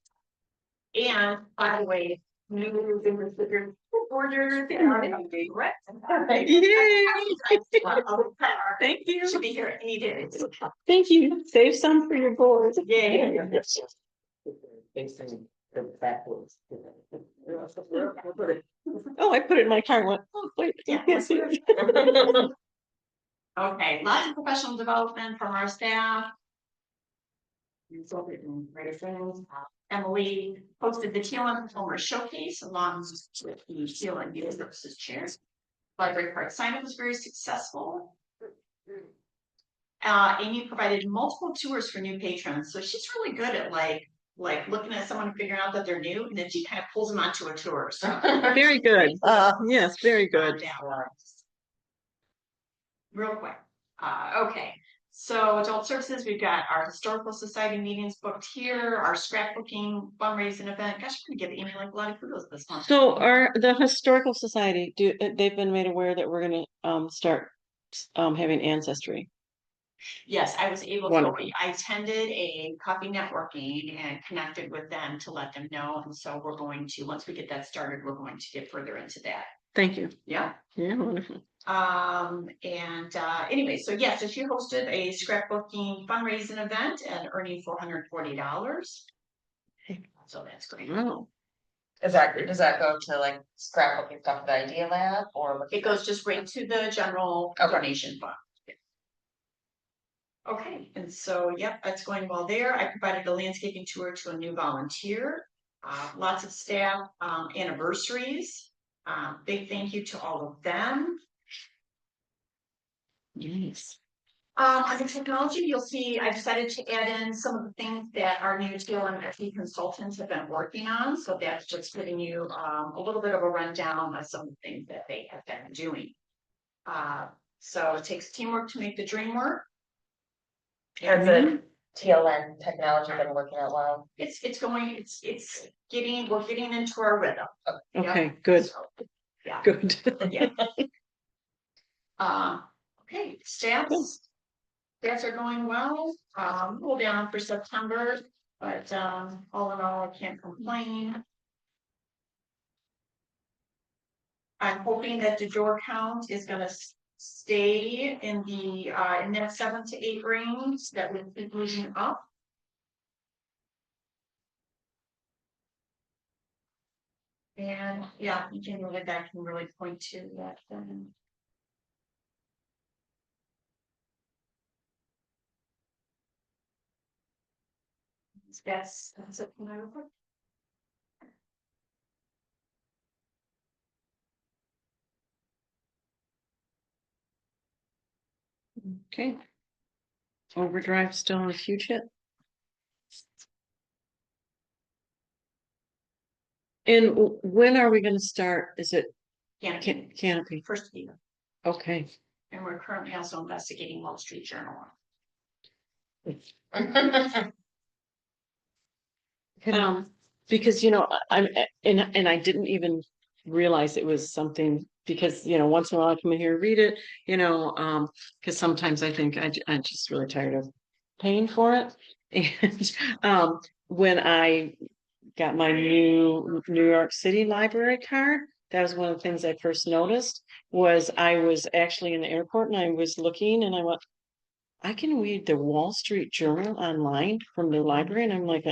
F: And by the way, new stickers, orders. Thank you. Should be here any day.
A: Thank you. Save some for your board.
F: Yay.
A: Oh, I put it in my car and went, oh, wait, I can't see it.
F: Okay, lots of professional development from our staff. Emily hosted the TLM Performer Showcase along with the TLM Youth Services Chair. Library Park Simon was very successful. Amy provided multiple tours for new patrons, so she's really good at like looking at someone and figuring out that they're new, and then she kind of pulls them onto a tour. So
I: Very good. Yes, very good.
F: Real quick. Okay. So adult services, we've got our historical society meetings booked here, our scrapbooking fundraising event. Gosh, I'm gonna give Amy like a lot of kudos this month.
I: So the historical society, they've been made aware that we're gonna start having ancestry.
F: Yes, I was able to,
I: Wonderful.
F: I attended a coffee networking and connected with them to let them know. And so we're going to, once we get that started, we're going to get further into that.
I: Thank you.
F: Yeah.
I: Yeah, wonderful.
F: Anyway, so yes, so she hosted a scrapbooking fundraising event and earning $440. So that's great.
I: Wow.
B: Does that go to like scrapbooking stuff for the Idea Lab or?
F: It goes just right to the general
B: Okay.
F: donation fund. Okay, and so, yep, that's going well there. I provided a landscaping tour to a new volunteer. Lots of staff anniversaries. Big thank you to all of them.
I: Nice.
F: Under technology, you'll see I decided to add in some of the things that our new TLMFE consultants have been working on. So that's just giving you a little bit of a rundown of some of the things that they have been doing. So it takes teamwork to make the dream work.
B: Has the TLN technology been working out well?
F: It's going, we're getting into our rhythm.
I: Okay, good,
F: So, yeah.
I: good.
F: Yeah. Okay, stats are going well. We'll down for September, but all in all, I can't complain. I'm hoping that the door count is gonna stay in the in that 7 to 8 range, that we've been moving up. And yeah, you can really, that can really point to that. That's it from my report.
I: Okay. Overdrive still a huge hit. And when are we gonna start? Is it canopy?
F: First of the year.
I: Okay.
F: And we're currently also investigating Wall Street Journal.
I: Because I'm and I didn't even realize it was something, because once in a while I come in here and read it, because sometimes I think I'm just really tired of paying for it. And when I got my new New York City library card, that was one of the things I first noticed. Was I was actually in the airport and I was looking and I went, I can read the Wall Street Journal online from the library. And I'm like,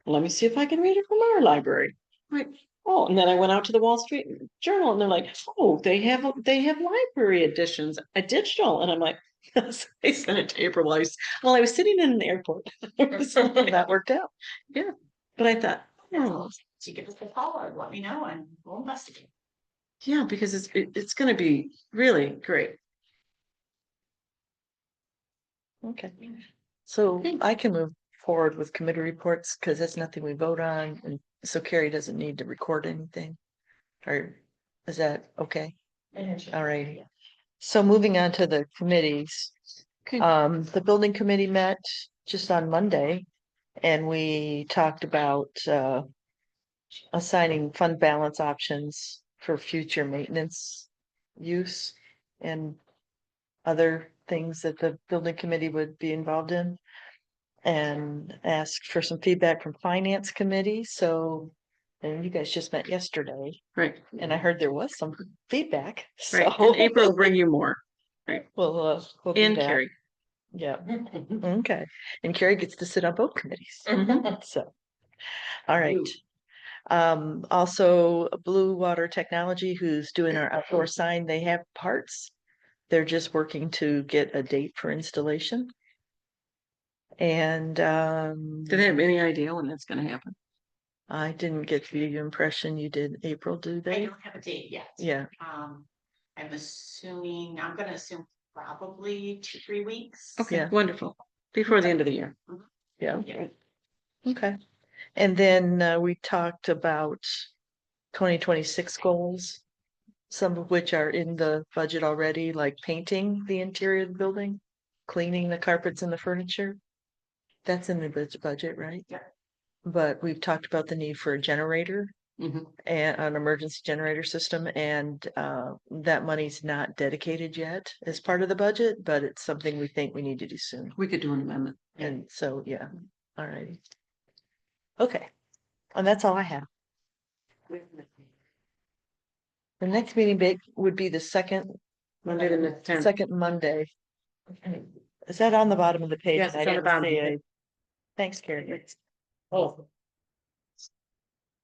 I: let me see if I can read it from our library. Like, oh, and then I went out to the Wall Street Journal and they're like, oh, they have library editions, a digital. And I'm like, I sent it to April while I was sitting in an airport.
A: That worked out.
I: Yeah. But I thought, oh,
F: So you give us a call or let me know and we'll investigate.
I: yeah, because it's going to be really great.
A: Okay. So
I: Okay.
A: I can move forward with committee reports because that's nothing we vote on. And so Carrie doesn't need to record anything. Or is that okay? All right. So moving on to the committees.
I: Okay.
A: The building committee met just on Monday and we talked about assigning fund balance options for future maintenance use and other things that the building committee would be involved in, and asked for some feedback from finance committee. So, and you guys just met yesterday
I: Right.
A: and I heard there was some feedback.
I: Right.
A: So
I: And April will bring you more.
A: we'll do
I: And
A: that.
I: Carrie.
A: Yeah. Okay. And Carrie gets to sit on both committees. So, all right. Also Blue Water Technology, who's doing our outdoor sign, they have parts. They're just working to get a date for installation. And
I: Do they have any idea when that's gonna happen?
A: I didn't get the impression you did. April, do
F: I
A: they?
F: don't have a date yet.
A: Yeah.
F: I'm gonna assume probably 2-3 weeks.
I: Okay,
A: Yeah.
I: wonderful. Before the end of the year.
A: Yeah,
F: Yeah.
A: okay. And then we talked about 2026 goals, some of which are in the budget already, like painting the interior of the building, cleaning the carpets and the furniture. That's in the budget, right?
F: Yeah.
A: But we've talked about the need for a generator
I: Mhm.
A: and an emergency generator system, and that money's not dedicated yet as part of the budget, but it's something we think we need to do soon.
I: We could do an amendment.
A: And so, yeah, all right. Okay, and that's all I have. The next meeting date would be the
I: Monday the 10th.
A: second Monday. Is that on the bottom of the page?
I: Yes,
A: I
I: it's on the
A: didn't
I: bottom.
A: see it. Thanks, Carrie.
I: Oh.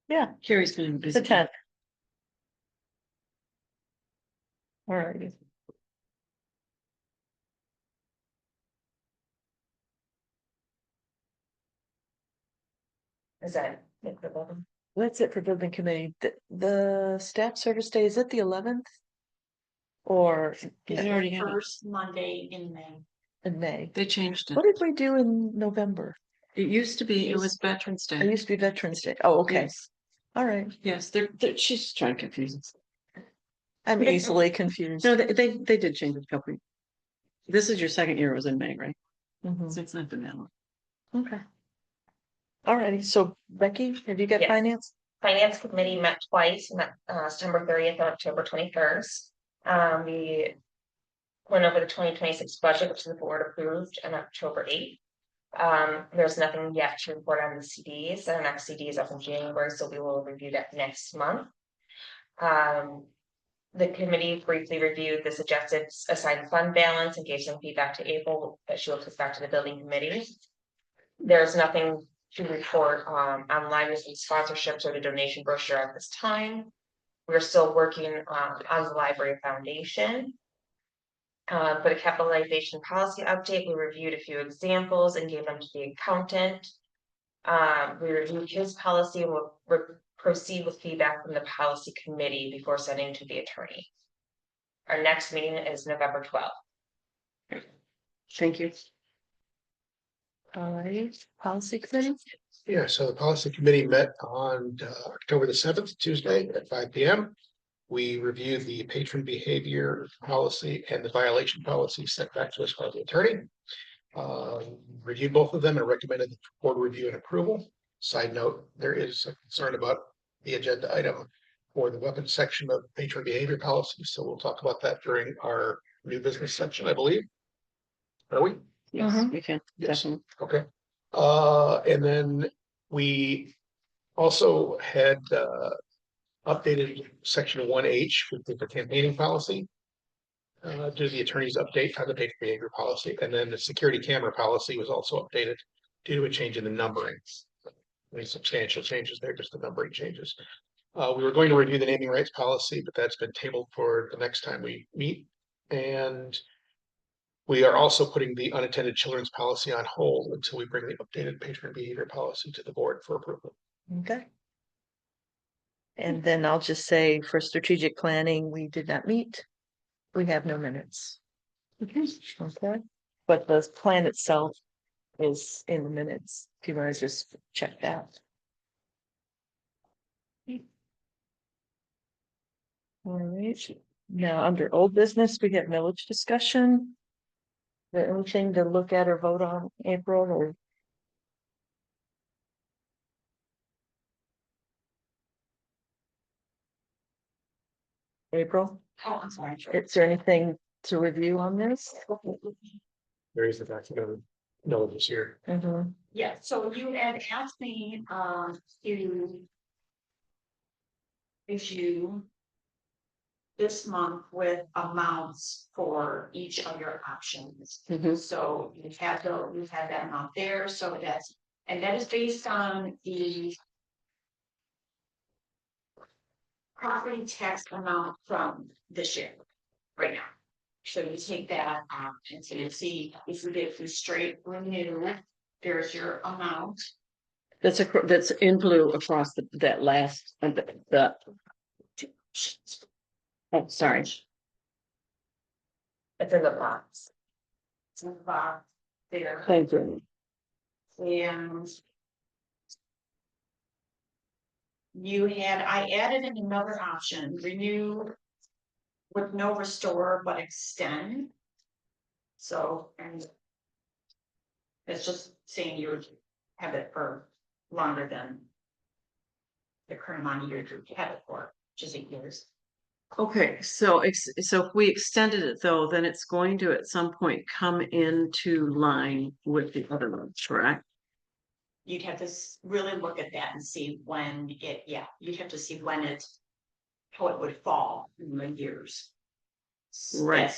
A: Yeah,
I: Carrie's been
A: the
I: busy.
A: 10th. All right.
B: Is that at the bottom?
A: That's it for building committee. The staff service day, is it the 11th? Or
I: They already have it.
F: First Monday in May.
A: in May?
I: They changed it.
A: What did we do in November?
I: It used to be, it was Veterans
A: It
I: Day.
A: used to be Veterans Day. Oh, okay.
I: Yes.
A: All right.
I: Yes, she's trying to confuse us.
A: I'm easily confused.
I: No, they did change it a couple. This is your second year, it was in May, right?
A: Mhm.
I: So it's not been that long.
A: Okay. All righty. So Becky, have you got
J: Yes.
A: finance?
J: Finance committee met twice, met September 30th and October 21st. We went over the 2026 budget, which the board approved on October 8th. There's nothing yet to report on the CDs. Our next CD is up in January, so we will review that next month. The committee briefly reviewed the suggested assigned fund balance and gave some feedback to April that she will take back to the building committee. There's nothing to report on libraries and sponsorships or the donation brochure at this time. We're still working on the library foundation. For the capitalization policy update, we reviewed a few examples and gave them to the accountant. We reviewed his policy and will proceed with feedback from the policy committee before sending to the attorney. Our next meeting is November 12th.
I: Thank you.
A: All right. Policy committee?
E: Yeah, so the policy committee met on October the 7th, Tuesday at 5 p.m. We reviewed the patron behavior policy and the violation policy sent back to us by the attorney. Reviewed both of them and recommended the board review and approval. Side note, there is a concern about the agenda item for the weapons section of patron behavior policy, so we'll talk about that during our new business section, I believe. Are we?
I: Yes,
A: Mhm.
I: we can,
E: Yes.
I: definitely.
E: Okay. And then we also had updated section 1H, which is the campaigning policy. Due to the attorney's update on the patron behavior policy, and then the security camera policy was also updated due to a change in the numbering. Any substantial changes there, just the numbering changes. We were going to review the naming rights policy, but that's been tabled for the next time we meet. And we are also putting the unattended children's policy on hold until we bring the updated patron behavior policy to the board for approval.
A: Okay. And then I'll just say for strategic planning, we did not meet. We have no minutes. Okay. But the plan itself is in the minutes. If you want to just check that. All right. Now, under old business, we have millage discussion. Is there anything to look at or vote on, April, or? April,
F: Oh, I'm sorry.
A: is there anything to review on this?
E: There is the document, no, this here.
A: Mhm.
F: Yeah, so you had asked me to issue this month with amounts for each of your options.
I: Mhm.
F: So you had that amount there, so that is based on the property tax amount from this year, right now. So you take that, and so you see, if you get the straight renew, there's your amount.
I: That's in blue across that last, the. Oh, sorry.
J: It's in the box.
F: It's in the box there.
I: Thank you.
F: And I added in another option, renew with no restore but extend. So, and it's just saying you would have it for longer than the current amount of years you have it for, which is 8 years.
I: Okay, so so if we extended it though, then it's going to at some point come into line with the other ones, correct?
F: You'd have to really look at that and see when you'd have to see when how it would fall in the years.
I: Right.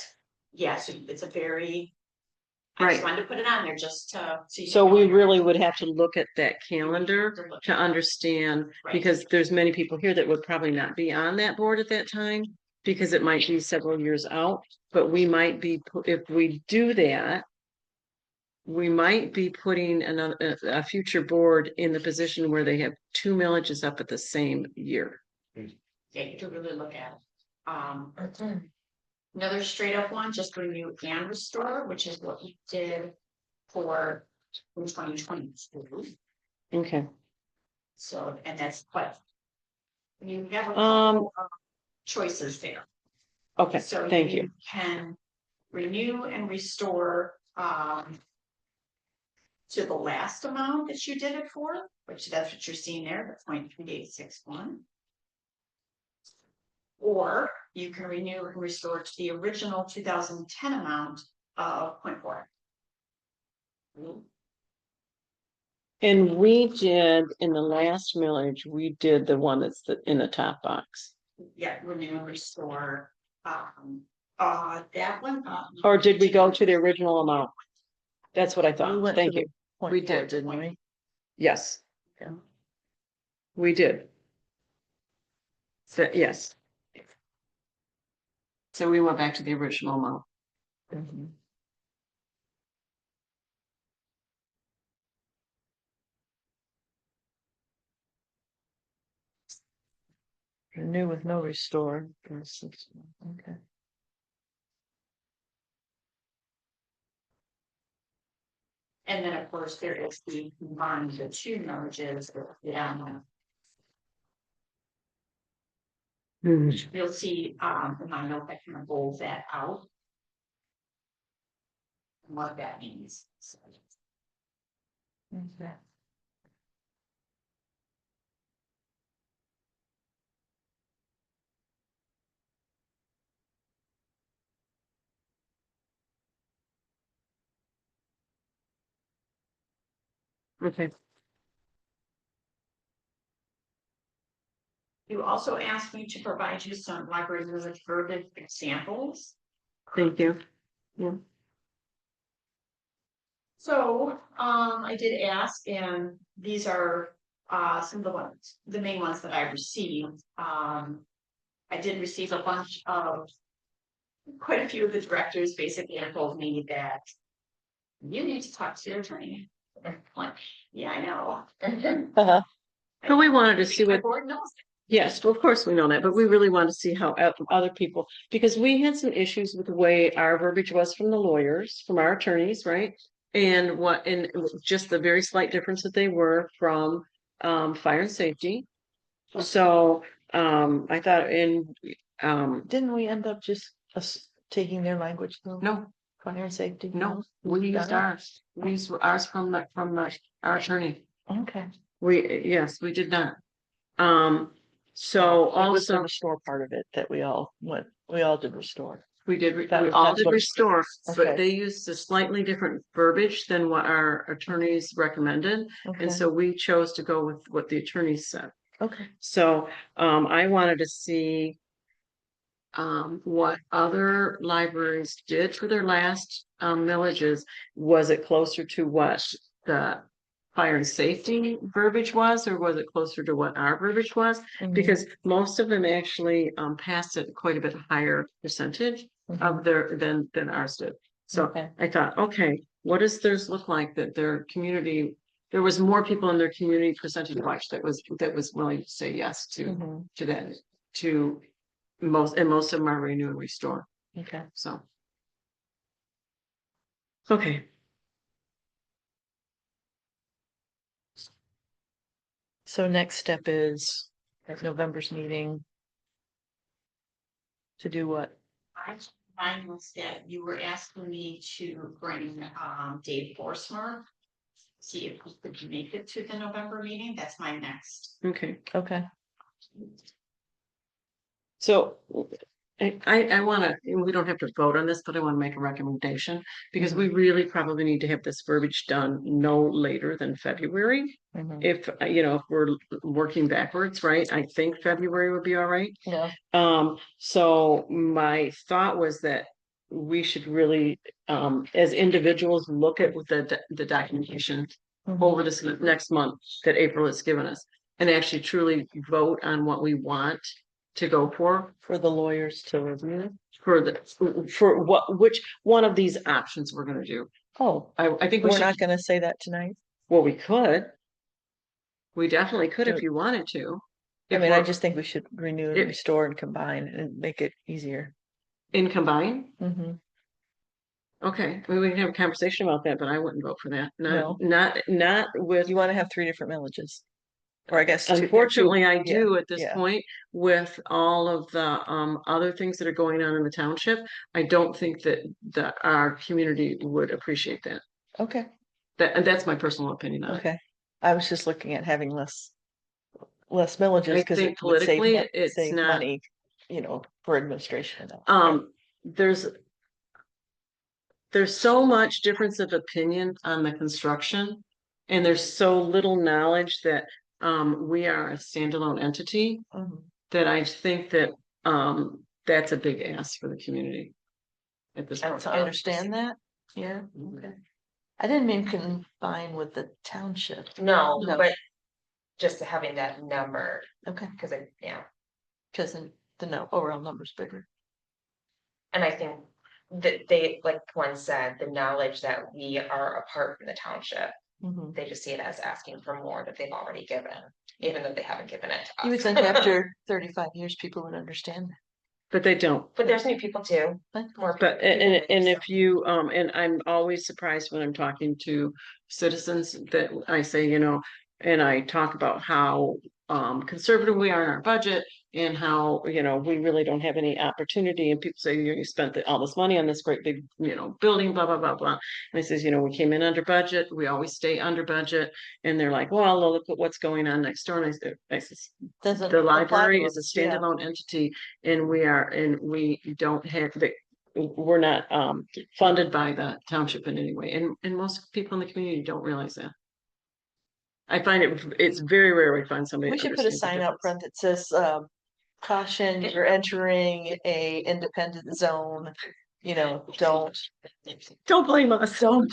F: Yeah, so it's a very, I
I: Right.
F: just wanted to put it on there just to.
I: So we really would have to look at that calendar
F: look
I: to
F: at it.
I: understand,
F: Right.
I: because there's many people here that would probably not be on that board at that time. Because it might be several years out, but we might be, if we do that. We might be putting a future board in the position where they have 2 millages up at the same year.
F: Yeah, you to really look at it. Another straight up one, just renew and restore, which is what we did for 2022.
I: Okay.
F: So, and that's what. You have a
I: Um,
F: couple of choices there.
I: Okay,
F: So
I: thank you.
F: can renew and restore to the last amount that you did it for, which that's what you're seeing there, the 0.3861. Or you can renew and restore to the original 2010 amount of 0.4.
I: And we did, in the last millage, we did the one that's in the top box.
F: Yeah, renew and restore. That one.
I: Or did we go to the original amount? That's what I
A: We
I: thought.
A: went
I: Thank
A: to
I: you.
A: the
I: We
A: 0.4,
I: did.
A: didn't we?
I: Yes.
A: Yeah.
I: We did. So, yes. So we went back to the original amount.
A: Mhm. Renew with no restore. Okay.
F: And then, of course, there is the combined, the two marriages. You'll see, in my note, I kind of bold that out. And what that means. So,
A: Okay.
I: Okay.
F: You also asked me to provide you some library village verbiage examples.
I: Thank you. Yeah.
F: So, I did ask, and these are, some of the main ones that I received. I did receive a bunch of, quite a few of the directors basically told me that you need to talk to your attorney. Like, yeah, I know.
A: Uh-huh.
I: But we wanted to see
F: My
I: what,
F: board knows.
I: yes, well, of course we know that, but we really want to see how other people, because we had some issues with the way our verbiage was from the lawyers, from our attorneys, right? And just the very slight difference that they were from fire and safety. So I thought
A: Didn't we end up just taking their language though?
I: no,
A: Fire and safety?
I: no, we used ours. We used ours from our attorney.
A: Okay.
I: Yes, we did not. So
A: It was the
I: also
A: restore part of it that we all did restore.
I: we did,
A: That-
I: we all
A: that's
I: did
A: what-
I: restore,
A: okay.
I: but they used a slightly different verbiage than what our attorneys recommended.
A: Okay.
I: And so we chose to go with what the attorneys said.
A: Okay.
I: So I wanted to see what other libraries did for their last millages. Was it closer to what the fire and safety verbiage was, or was it closer to what our verbiage was?
A: Mhm.
I: Because most of them actually passed at quite a bit higher percentage of their than ours did. So
A: Okay.
I: I thought, okay, what does theirs look like that their community, there was more people in their community percentage wise that was willing to say yes
A: Mhm.
I: to that, to most of them are renew and restore.
A: Okay.
I: So Okay,
A: So next step is at November's meeting. To do what?
F: Mine was that you were asking me to bring Dave Forsmark. See if he could make it to the November meeting. That's my next.
I: okay.
A: Okay,
I: So I wanna, we don't have to vote on this, but I wanna make a recommendation. Because we really probably need to have this verbiage done no later than February.
A: mhm,
I: If, you know, if we're working backwards, right? I think February would be all right.
A: yeah,
I: So my thought was that we should really, as individuals, look at the documentation
A: mhm.
I: over this next month that April has given us. And actually truly vote on what we want to go for
A: For the lawyers to review.
I: for which one of these options we're gonna do.
A: Oh,
I: I think we
A: we're
I: should,
A: not gonna say that tonight.
I: well, we could. We definitely could if
A: Do-
I: you wanted to.
A: I
I: If
A: mean, I
I: we're
A: just think we should renew and
I: If-
A: restore and combine and make it easier.
I: in combine,
A: Hmm.
I: okay, we can have a conversation about that, but I wouldn't vote for that.
A: No.
I: Not with,
A: You wanna have 3 different millages. Or I guess.
I: unfortunately, I
A: yeah,
I: do at this
A: yeah.
I: point with all of the other things that are going on in the township. I don't think that our community would appreciate that.
A: Okay,
I: And that's my personal opinion on it.
A: okay. I was just looking at having less millages
I: I
A: because
I: think
A: it would
I: politically,
A: save
I: it's not,
A: money, for administration and that.
I: there's so much difference of opinion on the construction. And there's so little knowledge that we are a standalone entity
A: Mhm.
I: that I think that that's a big ask for the community. At this point.
A: To understand that, yeah, okay. I didn't mean combine with the township.
J: No,
A: No.
J: but just having that number,
A: Okay,
J: because yeah,
A: because overall number's bigger.
J: and I think that they, like one said, the knowledge that we are apart from the township,
A: Mhm.
J: they just see it as asking for more that they've already given, even though they haven't given it to us.
A: You would think after 35 years, people would understand that.
I: But they don't.
J: But there's new people too,
A: But-
J: more.
I: But
J: people
I: and
J: new,
I: if you and I'm always surprised when I'm talking to citizens that I say, and I talk about how conservative we are in our budget and how, we really don't have any opportunity. And people say, you spent all this money on this great big, building, blah, blah, blah, blah. And I says, we came in under budget, we always stay under budget. And they're like, well, look at what's going on next door. And I says,
A: Doesn't
I: the
A: apply
I: library
A: to
I: is a
A: us, yeah.
I: standalone entity and we don't have we're not funded by the township in any way. And most people in the community don't realize that. I find it's very rare we find somebody.
A: We
I: that
A: should put a
I: understands the
A: sign out
I: difference.
A: front that says, caution, you're entering a independent zone,
I: Don't blame us.
A: don't.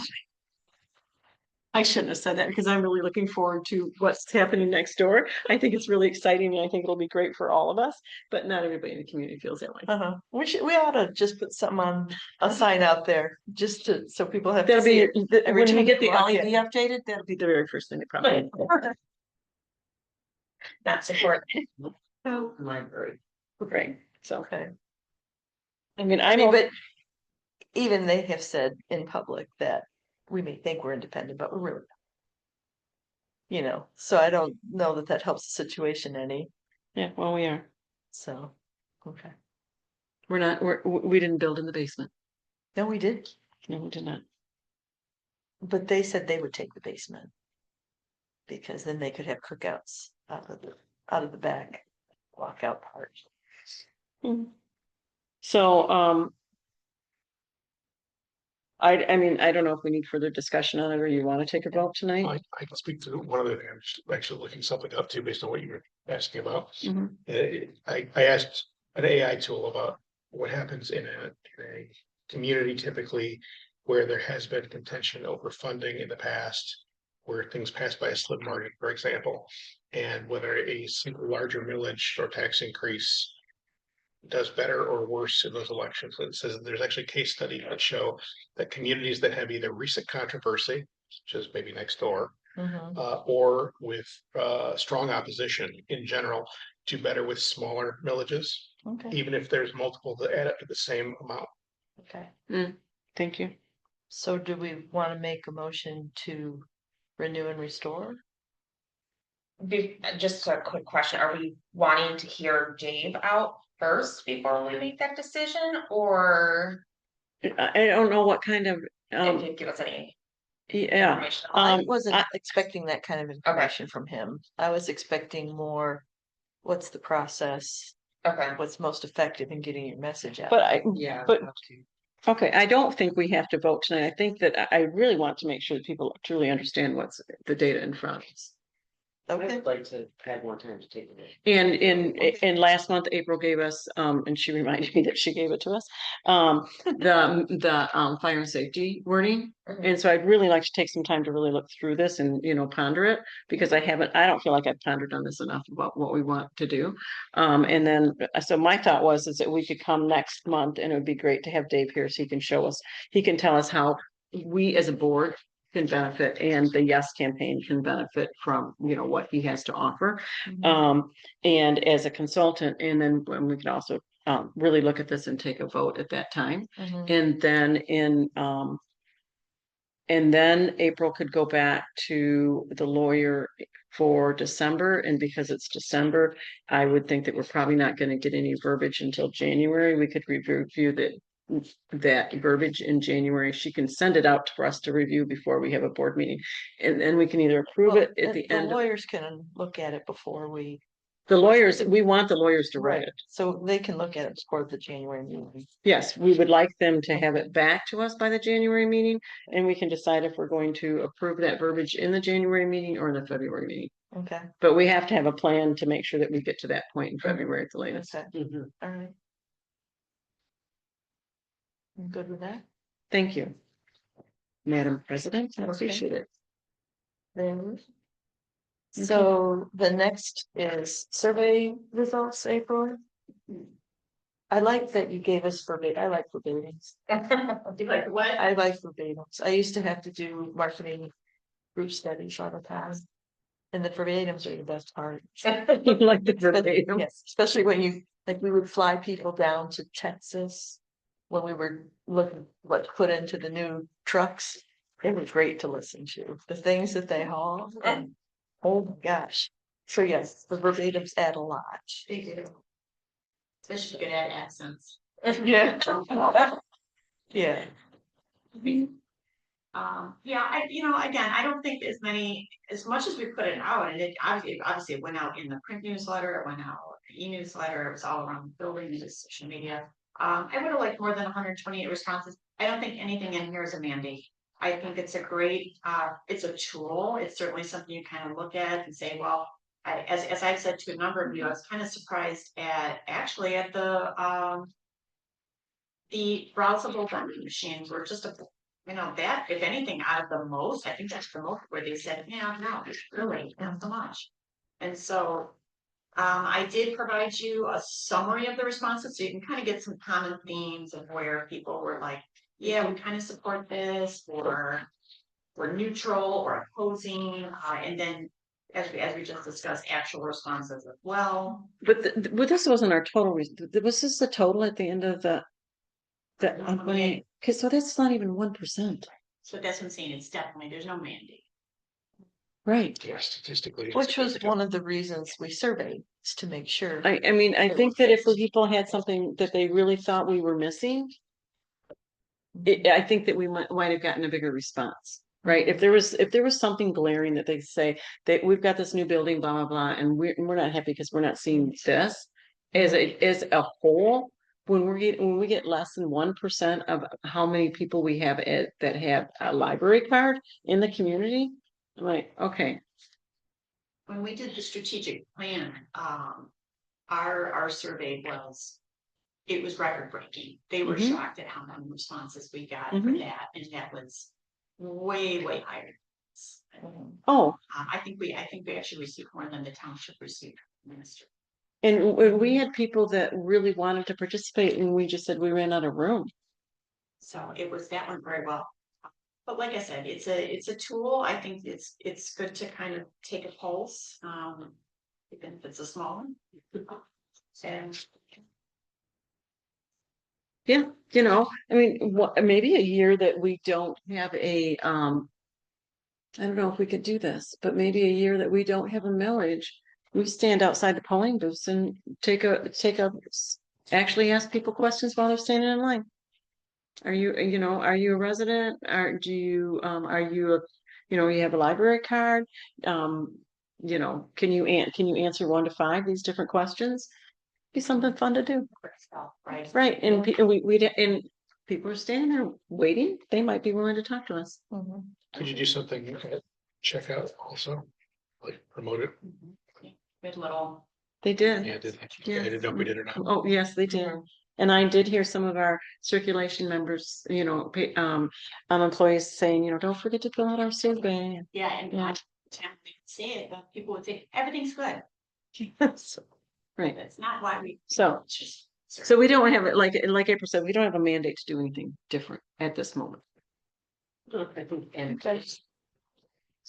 I: I shouldn't have said that because I'm really looking forward to what's happening next door. I think it's really exciting and I think it'll be great for all of us, but not everybody in the community feels that way.
A: Uh-huh. We ought to just put something on a sign out there, so people have to
I: That'll
A: see
I: be,
A: it. every
I: when we
A: time
I: get
A: they
I: the
A: walk
I: LED
A: in.
I: updated, that'll be the very first thing that probably.
J: not support.
I: Library. Right, so,
A: Okay.
I: I mean,
A: But even they have said in public that we may think we're independent, but we're really not. So I don't know that helps the situation any,
I: yeah, well, we are.
A: so, okay.
I: We didn't build in the basement.
A: No, we did,
I: No, we did not.
A: but they said they would take the basement. Because then they could have cookouts out of the back, walkout part.
I: So, I mean, I don't know if we need further discussion on it or you want to take a vote tonight?
E: I can speak to one other thing. I'm just actually looking something up too, based on what you were asking about.
I: Mhm.
E: I asked an AI tool about what happens in a community typically where there has been contention over funding in the past, where things passed by a slim margin, for example, and whether a single larger millage or tax increase does better or worse in those elections. It says that there's actually case studies that show that communities that have either recent controversy, such as maybe next door,
A: Mhm.
E: or with strong opposition in general, do better with smaller millages,
A: Okay,
E: even if there's multiple that add up to the same amount.
A: okay.
I: Thank you.
A: So do we want to make a motion to renew and restore?
J: Just a quick question, are we wanting to hear Dave out first before we make that decision, or
I: I don't know what kind of,
J: if you give us any
I: yeah,
J: information?
A: I
I: um,
A: wasn't expecting that kind of information from him. I was expecting more, what's the process?
J: Okay,
A: What's most effective in getting your message out?
I: but I,
D: Yeah.
I: but, okay, I don't think we have to vote tonight. I think that I really want to make sure that people truly understand what's the data in front of us.
A: Okay,
D: like to have more time to take it.
I: And in last month, April gave us, and she reminded me that she gave it to us, the fire and safety wording.
J: Mhm.
I: And so I'd really like to take some time to really look through this and, ponder it, because I don't feel like I've pondered on this enough about what we want to do. And then, so my thought was, is that we could come next month, and it would be great to have Dave here so he can show us, he can tell us how we as a board can benefit, and the Yes campaign can benefit from, what he has to offer. And as a consultant, and then when we can also really look at this and take a vote at that time. And then and then April could go back to the lawyer for December, and because it's December, I would think that we're probably not gonna get any verbiage until January. We could review that verbiage in January. She can send it out for us to review before we have a board meeting. And then we can either approve it at the end.
A: lawyers can look at it before we.
I: The lawyers, we want the lawyers to write it.
A: So they can look at it before the January meeting.
I: Yes, we would like them to have it back to us by the January meeting, and we can decide if we're going to approve that verbiage in the January meeting or in the February meeting.
A: Okay,
I: But we have to have a plan to make sure that we get to that point in February at the latest.
A: okay, all right. I'm good with that.
I: Thank you, Madam President. I appreciate it.
A: Then. So the next is survey results, April. I like that you gave us I like verbatims.
F: Do you like what?
A: I like verbatims. I used to have to do marketing group studies all the time. And the verbatims are the best part.
I: You like the verbatim?
A: Yes, especially when we would fly people down to Texas. When we were looking what to put into the new trucks, it was great to listen to, the things that they haul. And oh my gosh. So yes, the verbatims add a lot.
F: They do. Especially good at accents.
A: Yeah. Yeah.
F: Again, I don't think as much as we put it out, and it obviously it went out in the print newsletter, it went out e-newsletter, it was all around the building, it was social media. I would have liked more than 128 responses. I don't think anything in here is a mandate. I think it's a great, it's a tool. It's certainly something you kind of look at and say, well, as I've said to a number of you, I was kind of surprised at the browsable vending machines were just that, if anything, out of the most, I think that's the most where they said, yeah, no, really, not so much. And so I did provide you a summary of the responses, so you can kind of get some common themes of where people were like, yeah, we kind of support this, or we're neutral or opposing, and then as we just discussed, actual responses as well.
I: But this wasn't our total, was this the total at the end of the? Okay, so that's not even 1%.
F: So that's what I'm saying, it's definitely, there's no mandate.
I: Right.
E: Yeah, statistically.
A: Which was one of the reasons we surveyed, is to make sure.
I: I mean, I think that if the people had something that they really thought we were missing, I think that we might have gotten a bigger response, right? If there was something glaring that they say that we've got this new building, blah, blah, blah, and we're not happy because we're not seeing this as a whole. When we get less than 1% of how many people we have that have a library card in the community, I'm like, okay.
F: When we did the strategic plan, our survey it was record breaking. They were shocked at how many responses we got for that, and that was way higher.
I: Oh,
F: I think we actually received more than the township received. Minister.
I: and we had people that really wanted to participate, and we just said we ran out of room.
F: So that went very well. But like I said, it's a tool. I think it's good to kind of take a pulse, even if it's a small one. And
I: Yeah, I mean, what, maybe a year that we don't have I don't know if we could do this, but maybe a year that we don't have a millage. We stand outside the polling booths and actually ask people questions while they're standing in line. Are you a resident? Are you you have a library card? Can you answer 1 to 5 these different questions? Be something fun to do.
F: Right.
I: Right, and and people are standing there waiting, they might be willing to talk to us.
A: Mhm.
E: Could you do something at checkout also? Like promote it?
F: With little,
I: They did.
E: Yeah, I did.
I: Yeah.
E: I didn't know if we did or not.
I: Oh, yes, they did. And I did hear some of our circulation members, employees saying, don't forget to fill out our survey.
F: yeah, and
I: Yeah.
F: I say it, but people would think everything's good.
I: Right,
F: That's not why we.
I: so,
F: It's just.
I: so we don't have it, like April said, we don't have a mandate to do anything different at this moment.
B: I think, and it's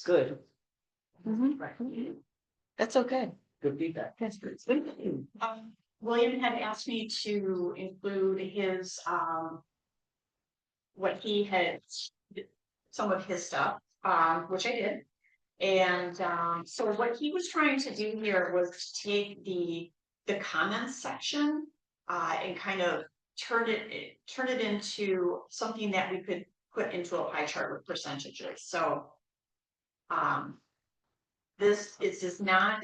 B: good,
I: Mhm.
A: That's okay.
B: good feedback.
F: William had asked me to include his, what he had, some of his stuff, which I did. And, so what he was trying to do here was to take the comments section, and kind of turn it into something that we could put into a pie chart with percentages, so. This does not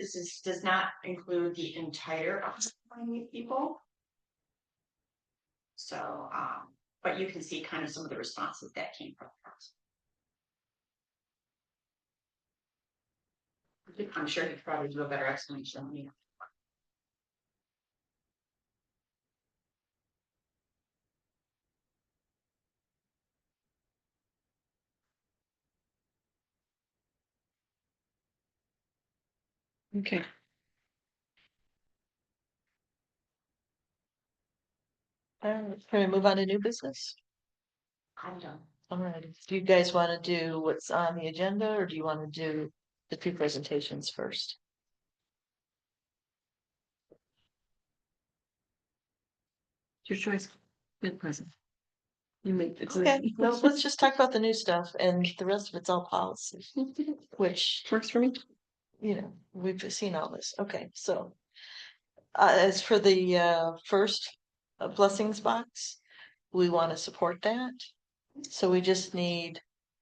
F: include the entire 120 people. So, but you can see kind of some of the responses that came from us. I'm sure he'd probably do a better explanation than me.
I: Okay.
A: Can we move on to new business?
F: I'm done.
A: All right, do you guys want to do what's on the agenda, or do you want to do the 2 presentations first?
I: Your choice. Good present. You make the.
A: Okay, no, let's just talk about the new stuff, and the rest of it's all policy, which,
I: Works for me.
A: we've seen all this. Okay, so. As for the first blessings box, we want to support that. So we just need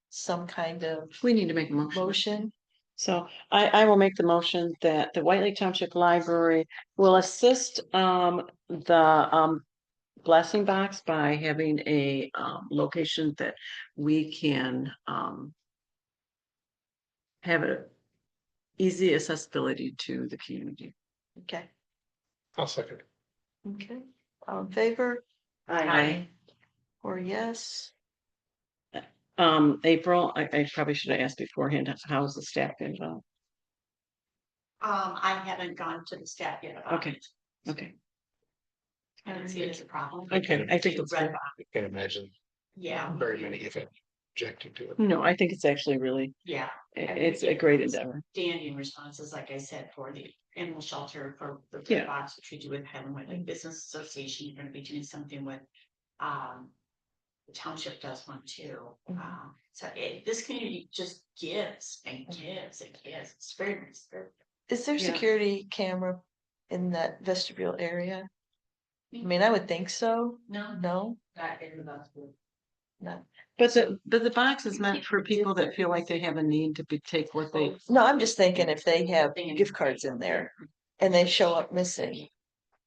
A: some kind of
I: We need to make a motion.
A: motion.
I: So I will make the motion that the White Lake Township Library will assist the blessing box by having a location that we can have a easy accessibility to the community.
A: Okay,
E: I'll second.
A: okay, all in favor,
I: Aye.
A: or yes?
I: April, I probably should have asked beforehand, how's the staff involved?
F: I haven't gone to the staff yet about
I: Okay.
F: it.
I: Okay,
F: I don't see it as a problem.
I: okay, I think it's
F: Red
I: good.
F: box,
E: I can't imagine
F: yeah,
E: very many if objecting to it.
I: No, I think it's actually really,
F: yeah.
I: it's a great endeavor.
F: Standing responses, like I said, for the animal shelter, for the
I: Yeah.
F: red box, which we do with Highland White Lake Business Association, you're gonna be doing something with, the township does one too. So this community just gives and gives and gives. It's very nice.
A: Is there
I: Yeah.
A: security camera in that vestibule area? I mean, I would think so.
F: No,
A: No,
F: not in the vestibule.
A: no.
I: But the box is meant for people that feel like they have a need to take what they.
A: No, I'm just thinking if they have gift cards in there and they show up missing,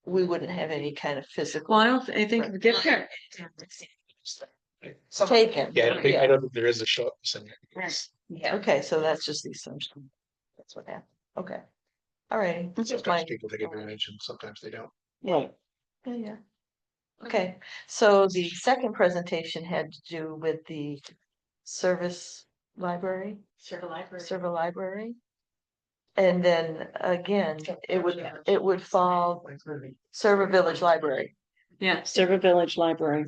A: we wouldn't have any kind of physical
I: Well, I think the gift card.
A: taken.
E: Yeah, I don't think there is a show up.
F: Yeah.
A: Okay, so that's just the assumption. That's what happened. Okay. All right.
E: Sometimes people take advantage and sometimes they don't.
I: Right.
A: Yeah, yeah. Okay, so the second presentation had to do with the service library,
F: Serve a library.
A: serve a library. And then again, it would fall serve a village library.
I: Yeah, serve a village library.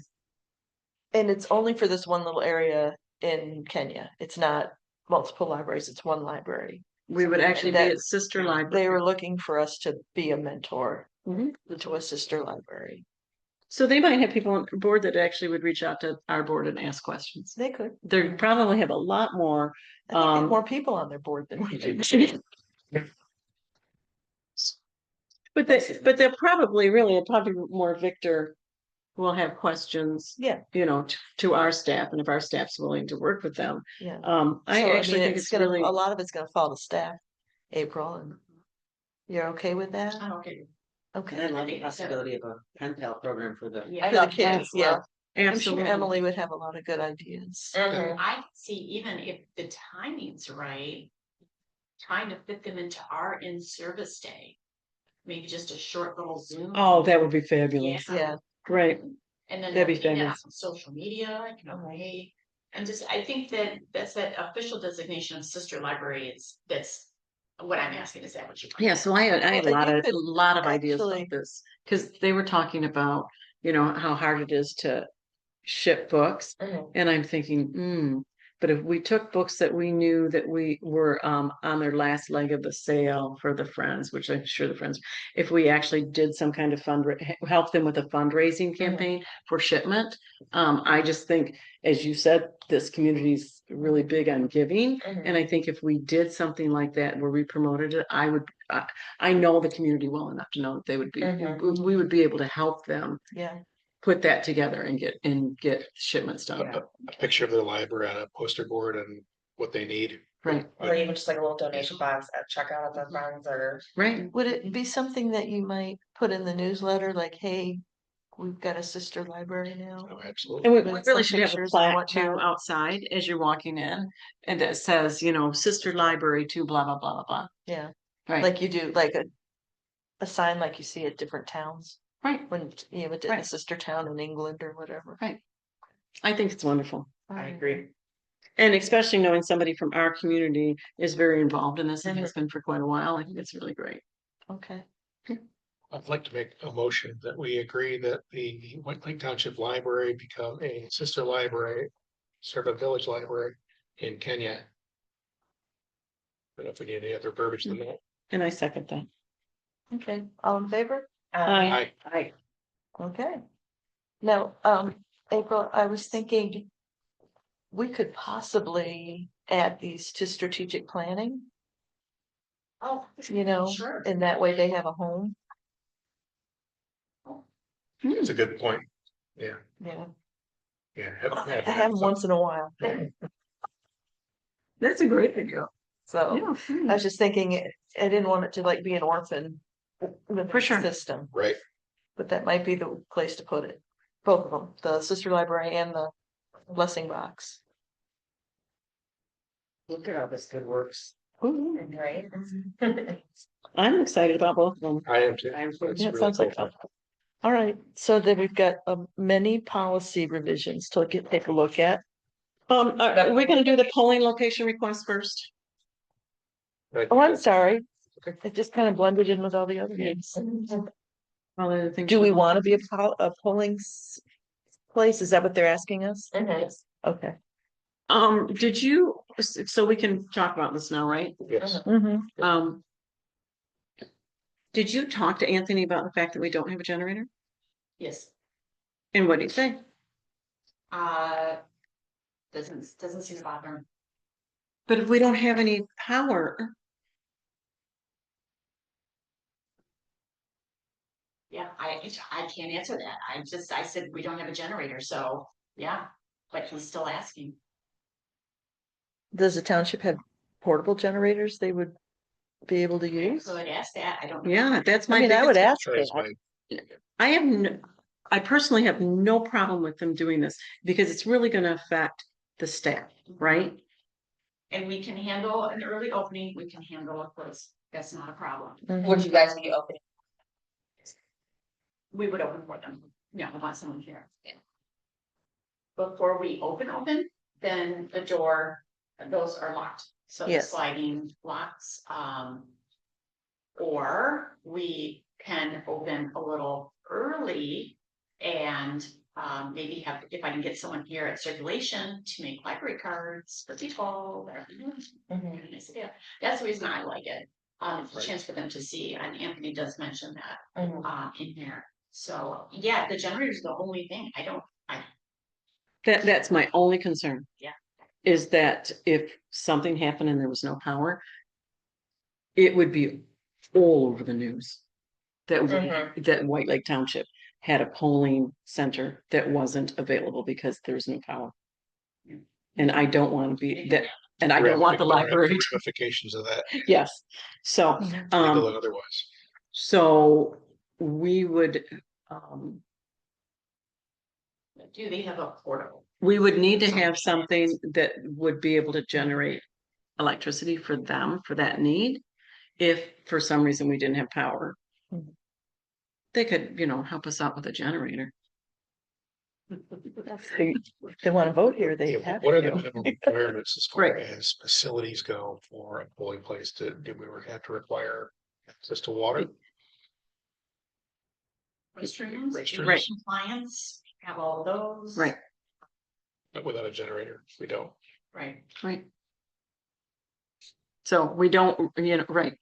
A: And it's only for this one little area in Kenya. It's not multiple libraries, it's one library.
I: We would actually be
A: That-
I: at sister
A: They
I: library.
A: were looking for us to be a mentor
I: Mhm.
A: to a sister library.
I: So they might have people on board that actually would reach out to our board and ask questions.
A: They could.
I: They probably have a lot more.
A: I think they have
I: Um,
A: more people on their board than we do.
I: but they're probably really, probably more Victor will have questions,
A: Yeah,
I: you know, to our staff, and if our staff's willing to work with them.
A: yeah.
I: I
A: So,
I: actually think
A: it's
I: it's
A: gonna,
I: really,
A: a lot of it's gonna fall to staff, April, and you're okay with that?
F: I'm okay.
A: Okay.
K: And I like the possibility of a pen pal program for the.
F: Yeah.
A: For the kids, yeah. I'm sure
I: absolutely.
A: Emily would have a lot of good ideas.
J: Mhm.
F: I can see even if the timing's right, trying to fit them into our in-service day. Maybe just a short little Zoom.
I: Oh, that would be fabulous.
A: Yeah,
I: Right.
F: And then
I: that'd be
F: they'll get it
I: fabulous.
F: on social media, you know, hey, and just, I think that that's that official designation of sister library is, that's what I'm asking, is that what you?
I: Yeah, so I had a
A: Well,
I: lot
A: you
I: of,
A: could
I: ideas
A: actually-
I: about this, because they were talking about, you know, how hard it is to ship books.
J: Mhm.
I: And I'm thinking, but if we took books that we knew that we were on their last leg of the sale for the Friends, which I'm sure the Friends, if we actually did some kind of help them with a fundraising campaign for shipment. I just think, as you said, this community's really big on giving.
J: Mhm.
I: And I think if we did something like that where we promoted it, I know the community well enough to know that they would be,
J: Mhm.
I: we would be able to help them
A: yeah.
I: put that together and get shipments done.
E: A picture of their library on a poster board and what they need.
I: Right,
J: Or even just like a little donation box at checkout of the Friends or.
I: right.
A: Would it be something that you might put in the newsletter, like, hey, we've got a sister library now?
E: Oh, absolutely.
I: And we
A: With
I: really
A: some
I: should have a
A: pictures and
I: plaque too
A: whatnot.
I: outside as you're walking in, and that says, you know, sister library to blah, blah, blah, blah, blah.
A: Yeah,
I: Right,
A: like you do, like a sign like you see at different towns,
I: right,
A: when you have a
I: Right.
A: sister town in England or whatever.
I: right. I think it's wonderful.
J: I agree.
I: And especially knowing somebody from our community is very involved in this and has been for quite a while. I think it's really great.
A: Okay,
E: I'd like to make a motion that we agree that the White Lake Township Library become a sister library, sort of village library in Kenya. I don't know if we need any other verbiage than that.
I: And I second that.
A: okay, all in favor?
I: Aye.
E: Aye.
A: Okay. Now, April, I was thinking we could possibly add these to strategic planning,
F: Oh,
A: you know,
F: sure.
A: and that way they have a home.
E: It's a good point. Yeah,
A: Yeah,
E: yeah.
A: I have them once in a while.
I: That's a great video.
A: So I was just thinking, I didn't want it to like be an orphan with
I: For sure.
A: system,
E: Right.
A: but that might be the place to put it. Both of them, the sister library and the blessing box.
K: Look at all this good works.
A: Ooh,
J: Right.
I: I'm excited about both of them.
E: I am too.
K: I'm
E: It's
A: yeah, it
E: really
A: sounds like
E: cool.
A: fun. All right, so then we've got many policy revisions to take a look at.
I: Are we gonna do the polling location request first?
E: Right.
A: Oh, I'm sorry. It just kind of blended in with all the other names.
I: All the other things
A: Do we
I: should-
A: want to be a polling place? Is that what they're asking us?
J: Mhm.
A: Okay.
I: Did you, so we can talk about this now, right?
E: Yes.
A: Mm-hmm.
I: Did you talk to Anthony about the fact that we don't have a generator?
F: Yes,
I: And what did he say?
F: doesn't seem to bother him.
I: But if we don't have any power,
F: Yeah, I can't answer that. I said, we don't have a generator, so, yeah, but he's still asking.
A: Does the township have portable generators they would be able to use?
F: So I'd ask that, I don't know.
I: yeah, that's my
A: I mean, I would
I: biggest.
A: ask
E: Tries
A: that.
E: my-
I: I personally have no problem with them doing this because it's really gonna affect the staff, right?
F: And we can handle an early opening, we can handle a close, that's not a problem.
J: Would you guys be open?
F: We would open for them, yeah, we want someone here. Before we open, then the door, those are locked, so the
A: Yes.
F: sliding locks, or we can open a little early and maybe have, if I can get someone here at circulation to make library cards for people, whatever.
J: Mhm.
F: Nice idea. That's the reason I like it. It's a chance for them to see, and Anthony does mention that
J: Mhm.
F: in here. So, yeah, the generator's the only thing.
I: That's my only concern.
F: Yeah.
I: Is that if something happened and there was no power, it would be all over the news. That White Lake Township had a polling center that wasn't available because there's no power. And I don't want to be that, and I don't want the library. to-
E: Ramifications of that,
I: Yes, so,
E: legal
I: um,
E: and otherwise.
I: so we would,
F: Do they have a portable?
I: we would need to have something that would be able to generate electricity for them, for that need. If for some reason we didn't have power,
A: Mhm.
I: they could, help us out with a generator.
A: If they want to vote here, they
E: Yeah,
A: have
E: what are the
A: to.
E: minimum requirements as far
I: Right.
E: as facilities go for a polling place? Do we have to require access to water?
F: Restrooms,
E: Restrooms.
I: Right.
F: compliance, have all those.
I: Right,
E: But without a generator, we don't.
F: Right.
I: right. So we don't, right.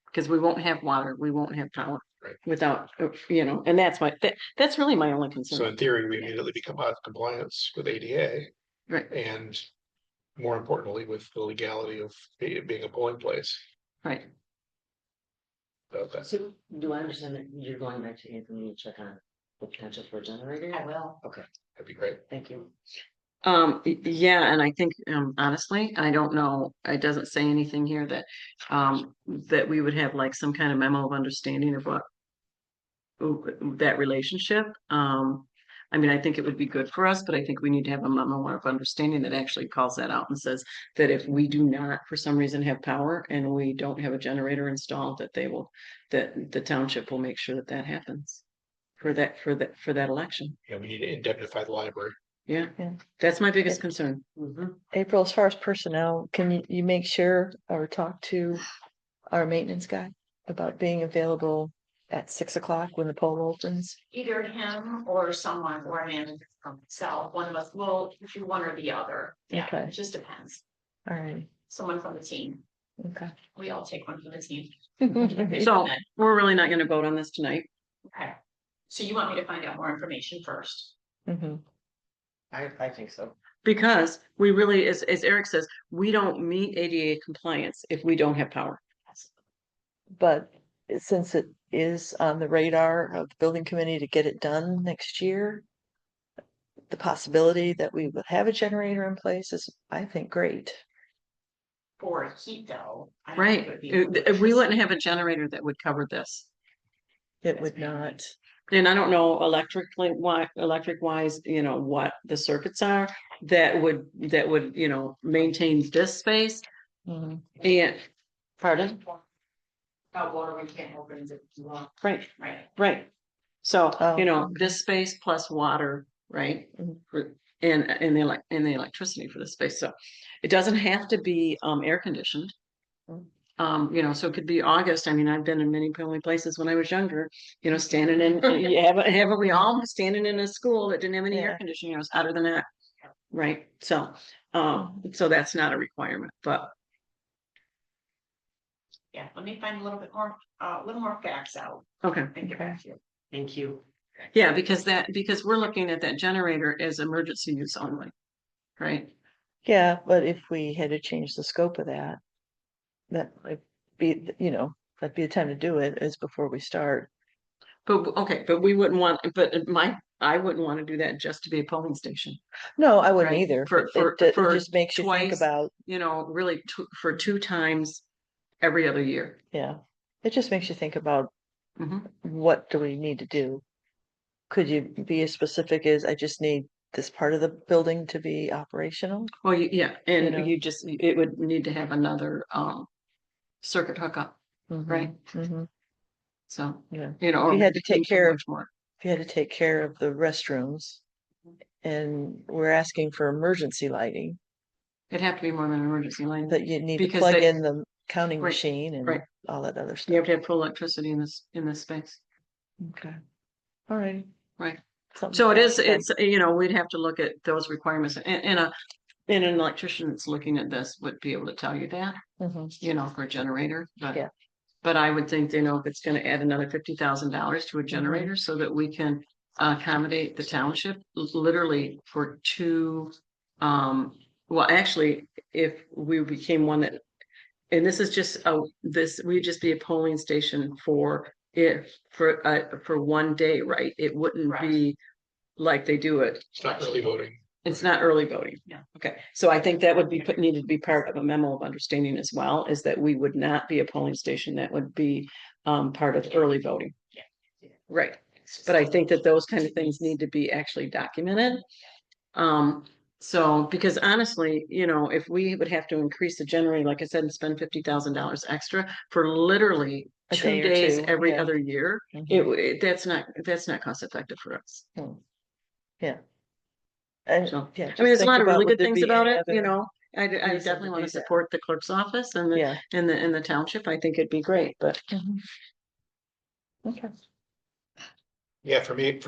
I: Because we won't have water, we won't have power.
E: Right.
I: Without, and that's really my only
E: So
I: concern.
E: in theory, we immediately become out of compliance with ADA
I: Right,
E: and more importantly, with the legality of it being a polling place.
I: right.
E: So that's
K: So do I understand that you're going back to Anthony to check on the potential for a generator?
F: I will.
K: Okay,
E: that'd be great.
K: thank you.
I: Yeah, and I think, honestly, I don't know, it doesn't say anything here that we would have like some kind of memo of understanding of what that relationship. I mean, I think it would be good for us, but I think we need to have a memo of understanding that actually calls that out and says that if we do not, for some reason, have power and we don't have a generator installed, that the township will make sure that that happens for that election.
E: Yeah, we need to indemnify the library.
I: Yeah,
A: Yeah.
I: that's my biggest concern.
A: April, as far as personnel, can you make sure or talk to our maintenance guy about being available at 6 o'clock when the poll opens?
F: Either him or someone or a manager from itself, one of us will do one or the other. Yeah,
A: Okay.
F: it just depends.
A: All right,
F: Someone from the team.
A: okay.
F: We all take one from the team.
I: So we're really not gonna vote on this tonight.
F: Okay. So you want me to find out more information first?
A: Mhm.
K: I think so.
I: Because we really, as Eric says, we don't meet ADA compliance if we don't have power.
A: But since it is on the radar of the building committee to get it done next year, the possibility that we would have a generator in place is, I think, great.
F: For heat though. I don't think
I: Right,
F: it would be for
I: we wouldn't have a
F: electricity.
I: generator that would cover this.
A: It would not.
I: And I don't know electric wise, what the circuits are that would, maintain this space.
A: Mhm.
I: And, pardon?
F: About water, we can't open it if you want,
I: Right,
F: right?
I: right. So,
A: Oh.
I: this space plus water, right?
A: Mhm.
I: And the electricity for the space. So it doesn't have to be air conditioned.
A: Mm.
I: So it could be August. I mean, I've been in many polling places when I was younger, standing in, haven't we all standing in a school that didn't have any air
A: Yeah.
I: conditioning, it was hotter than that. Right, so that's not a requirement, but
F: Yeah, let me find a little more facts out
I: okay.
F: and get back to you.
K: Thank you.
I: Yeah, because we're looking at that generator as emergency use only, right?
A: Yeah, but if we had to change the scope of that might be, that'd be the time to do it is before we start.
I: But, okay, but I wouldn't want to do that just to be a polling station.
A: No, I wouldn't
I: Right,
A: either.
I: for-
A: It
I: for
A: just makes you think
I: twice.
A: about,
I: Really for 2 times every other year.
A: yeah, it just makes you think about
I: Mhm.
A: what do we need to do? Could you be as specific as I just need this part of the building to be operational?
I: Well, yeah, and
A: know.
I: it would need to have another circuit hookup, right?
A: Mhm.
I: So,
A: Yeah.
I: or
A: had to take
I: maybe
A: care of-
I: much more.
A: If you had to take care of the restrooms and we're asking for emergency lighting,
I: It'd have to be more than an emergency line.
A: that you need to
I: Because
A: plug
I: they-
A: in the counting
I: Right,
A: machine and
I: right.
A: all that other
I: You
A: stuff.
I: have to have full electricity in this space,
A: Okay. All right.
I: right?
A: Something
I: So
A: to
I: it's,
A: think.
I: we'd have to look at those requirements and an electrician that's looking at this would be able to tell you that,
A: Mhm.
I: for a generator, but.
A: Yeah.
I: But I would think, if it's gonna add another $50,000 to a generator so that we can accommodate the township, literally for two. Well, actually, if we became one that, and this is just, we'd just be a polling station for one day, right? It wouldn't be like they do it.
E: It's not early voting.
I: It's not early voting.
F: Yeah.
I: Okay, so I think that would needed to be part of a memo of understanding as well, is that we would not be a polling station that would be part of early voting. Right, but I think that those kind of things need to be actually documented. So, because honestly, if we would have to increase the generator, like I said, and spend $50,000 extra for literally
A: A
I: 2
A: day or
I: days
A: two,
I: every
A: yeah.
I: other year, that's not cost effective for us.
A: Yeah. And
I: So,
A: yeah,
I: I mean,
A: just
I: there's a
A: think
I: lot of
A: about
I: really
A: would
I: good
A: there
I: things
A: be
I: about
A: any
I: it,
A: other
I: I
A: reason
I: definitely
A: to
I: want
A: do
I: to
A: that.
I: support the clerk's office and
A: Yeah.
I: the township. I think it'd be great, but
A: Okay.
E: Yeah, for me,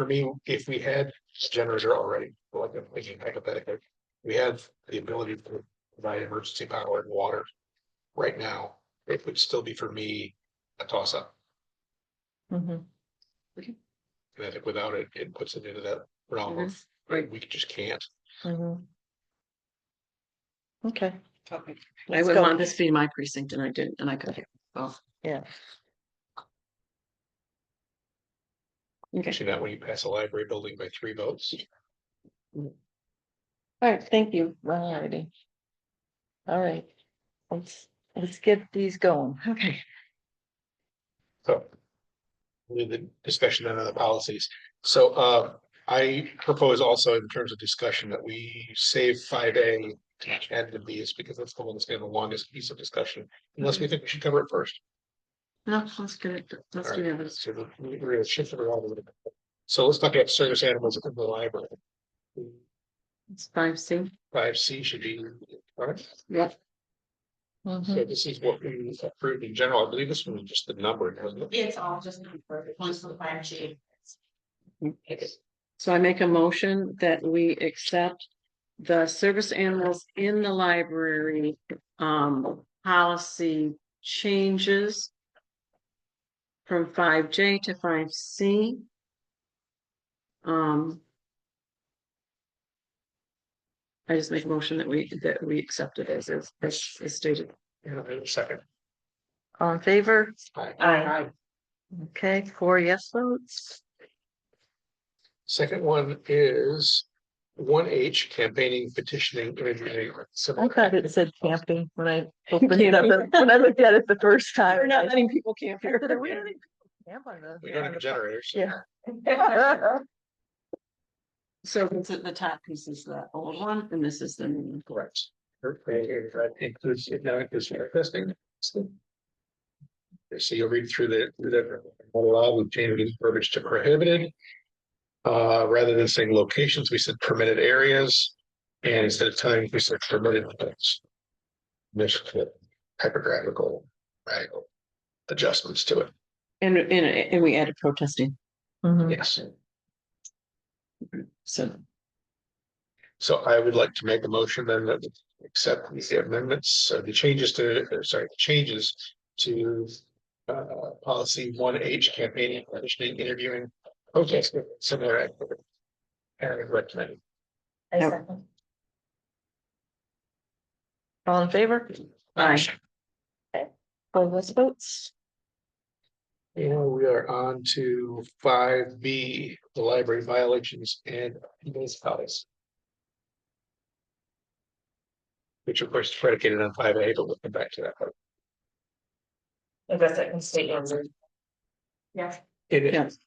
E: if we had a generator already, like I'm thinking hypothetically, we have the ability to provide emergency power and water. Right now, it would still be for me a toss up.
A: Mhm.
E: And I think without it, it puts it into that realm of,
I: Right.
E: we just can't.
A: Mhm. Okay.
I: I
A: Let's
I: would
A: go.
I: want this to be my precinct and I didn't, and I could. Oh,
A: Yeah.
I: okay.
E: Actually, not when you pass a library building by 3 votes.
I: All right, thank you.
A: Alrighty. All right. Let's get these going.
I: Okay.
E: So. With the discussion on other policies. So I propose also in terms of discussion that we save 5A to add to these because that's the one that's getting the longest piece of discussion. Unless we think we should cover it first.
I: No, let's get it. Let's
E: All
I: do
E: right.
I: that.
E: So we're gonna shift it around a little bit. So let's talk about service animals in the library.
I: It's 5C.
E: 5C should be, all right.
I: Yep.
A: Mhm.
E: So this is what we approved in general. I believe this one was just the number, wasn't it?
F: It's all just perfect, one's for the fire chief.
I: So I make a motion that we accept the service animals in the library policy changes from 5J to 5C. I just make a motion that we accept it as stated.
E: Yeah, in a second.
A: All in favor?
E: Aye.
A: Okay, 4 yes votes.
E: Second one is 1H campaigning, petitioning, interviewing.
A: I thought it said camping when I opened it up, when I looked at it the first time.
I: We're not letting people camp
A: I
I: here.
A: said, "Are we letting people camp on the-"
E: We don't have generators.
A: Yeah.
I: So the top piece is the old one and this is the new one.
E: Correct. Includes, it now includes air testing. So you'll read through the law, we've changed verbiage to prohibited. Rather than saying locations, we said permitted areas. And instead of time, we said permitted. There's typographical, right, adjustments to it.
I: And we added protesting.
A: Mhm.
E: Yes.
I: So
E: I would like to make a motion then that we accept the amendments, the changes to policy 1H campaigning, petitioning, interviewing, protesting, similar activity. And recommended.
A: All in favor?
I: Aye.
A: All those votes.
E: And we are on to 5B, the library violations and municipalities. Which of course is predicated on 5A, but we'll come back to that part.
J: I guess I can state your name.
F: Yes.
E: It is.
I: Yes.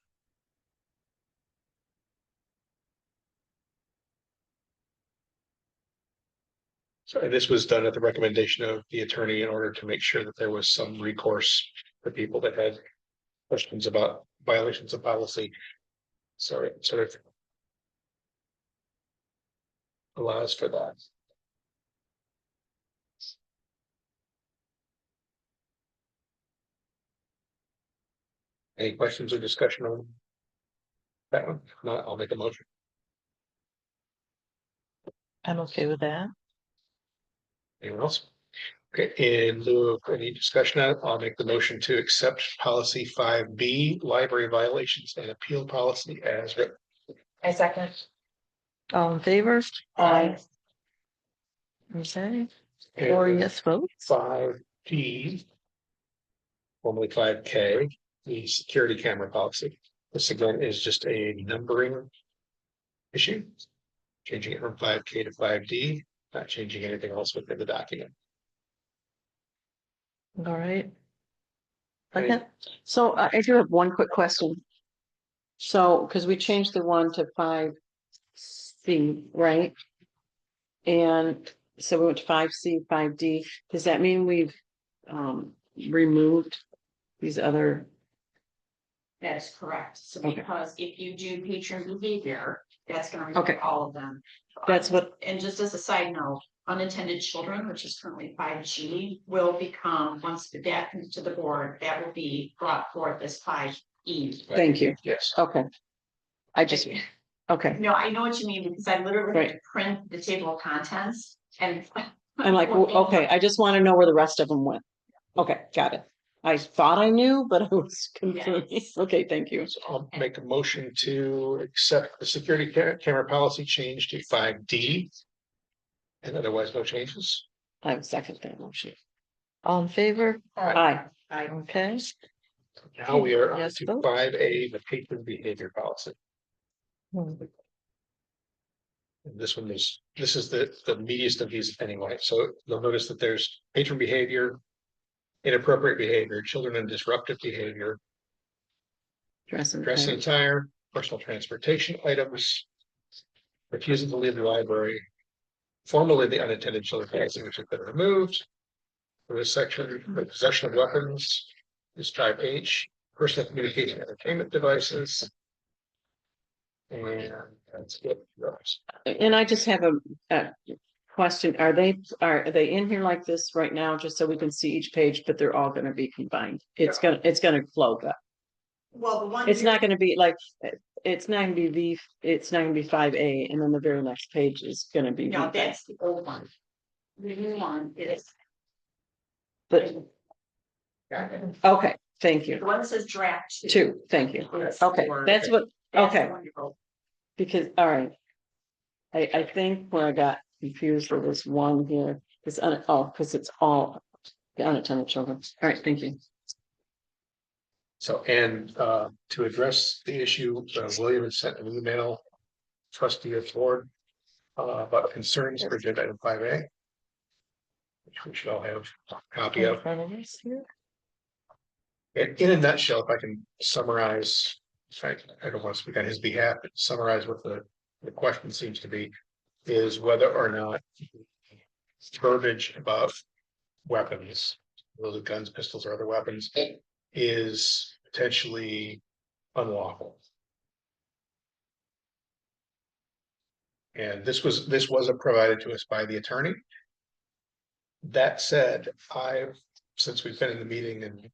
E: So this was done at the recommendation of the attorney in order to make sure that there was some recourse for people that had questions about violations of policy. So it sort of allows for that. Any questions or discussion on that one? If not, I'll make a motion.
A: I'm okay with that.
E: Anyone else? Okay, in lieu of any discussion on it, I'll make the motion to accept policy 5B, library violations and appeal policy as written.
J: I second.
A: All in favor?
J: Aye.
A: Okay,
E: Okay,
A: 4 yes votes.
E: 5G, formerly 5K, the security camera policy. This again is just a numbering issue, changing it from 5K to 5D, not changing anything else within the document.
A: All right.
E: Okay.
A: Okay,
I: So I do have one quick question. So, because we changed the one to 5C, right? And so we went to 5C, 5D. Does that mean we've removed these other?
F: That is correct. So
I: Okay.
F: because if you do patron behavior, that's gonna
I: Okay.
F: remove all of them.
I: That's what,
F: And just as a side note, unintended children, which is currently 5G, will become, once that comes to the board, that will be brought forth as 5E.
I: thank you.
E: Yes.
I: Okay. I just, okay.
F: No, I know what you mean, because I literally had to
I: Right.
F: print the table of contents and.
I: I'm like, well, okay, I just want to know where the rest of them went. Okay, got it. I thought I knew, but I was confused.
F: Yes.
I: Okay, thank you.
E: So I'll make a motion to accept the security camera policy change to 5D. And otherwise no changes.
I: I have second that motion.
A: all in favor?
I: Aye.
A: Okay,
E: Now we are on
A: Yes,
E: to
A: vote.
E: 5A, the patron behavior policy.
A: Hmm.
E: And this is the meatiest of these anyway. So you'll notice that there's patron behavior, inappropriate behavior, children and disruptive behavior,
I: Dress and
E: dress and attire, personal transportation items, refusal to leave the library, formerly the unintended children policy, which has been removed. For this section, the possession of weapons is type H, personal communication entertainment devices. And that's it.
I: And I just have a question. Are they in here like this right now, just so we can see each page, but they're all gonna be combined? It's gonna flow that.
F: Well, the one.
I: It's not gonna be like, it's not gonna be it's not gonna be 5A, and then the very next page is gonna be.
F: No,
I: V5.
F: that's the old one. The new one is.
I: But, okay, thank
F: The
I: you.
F: one that says draft
I: Two, thank you.
F: is
I: Okay,
F: for-
I: that's what,
F: that's the
I: okay,
F: one you wrote.
I: because, all right. I think where I got confused with this one here is, because it's all the unattended children. All right, thank you.
E: So, and to address the issue, William had sent an email, trustee of the board, about concerns for agenda item 5A. Which we should all have a copy
A: in
E: of.
A: front of us here.
E: In a nutshell, if I can summarize, I don't want to speak on his behalf, but summarize what the question seems to be, is whether or not verbiage about weapons, whether guns, pistols, or other weapons, is potentially unlawful. And this was provided to us by the attorney. That said, since we've been in the meeting and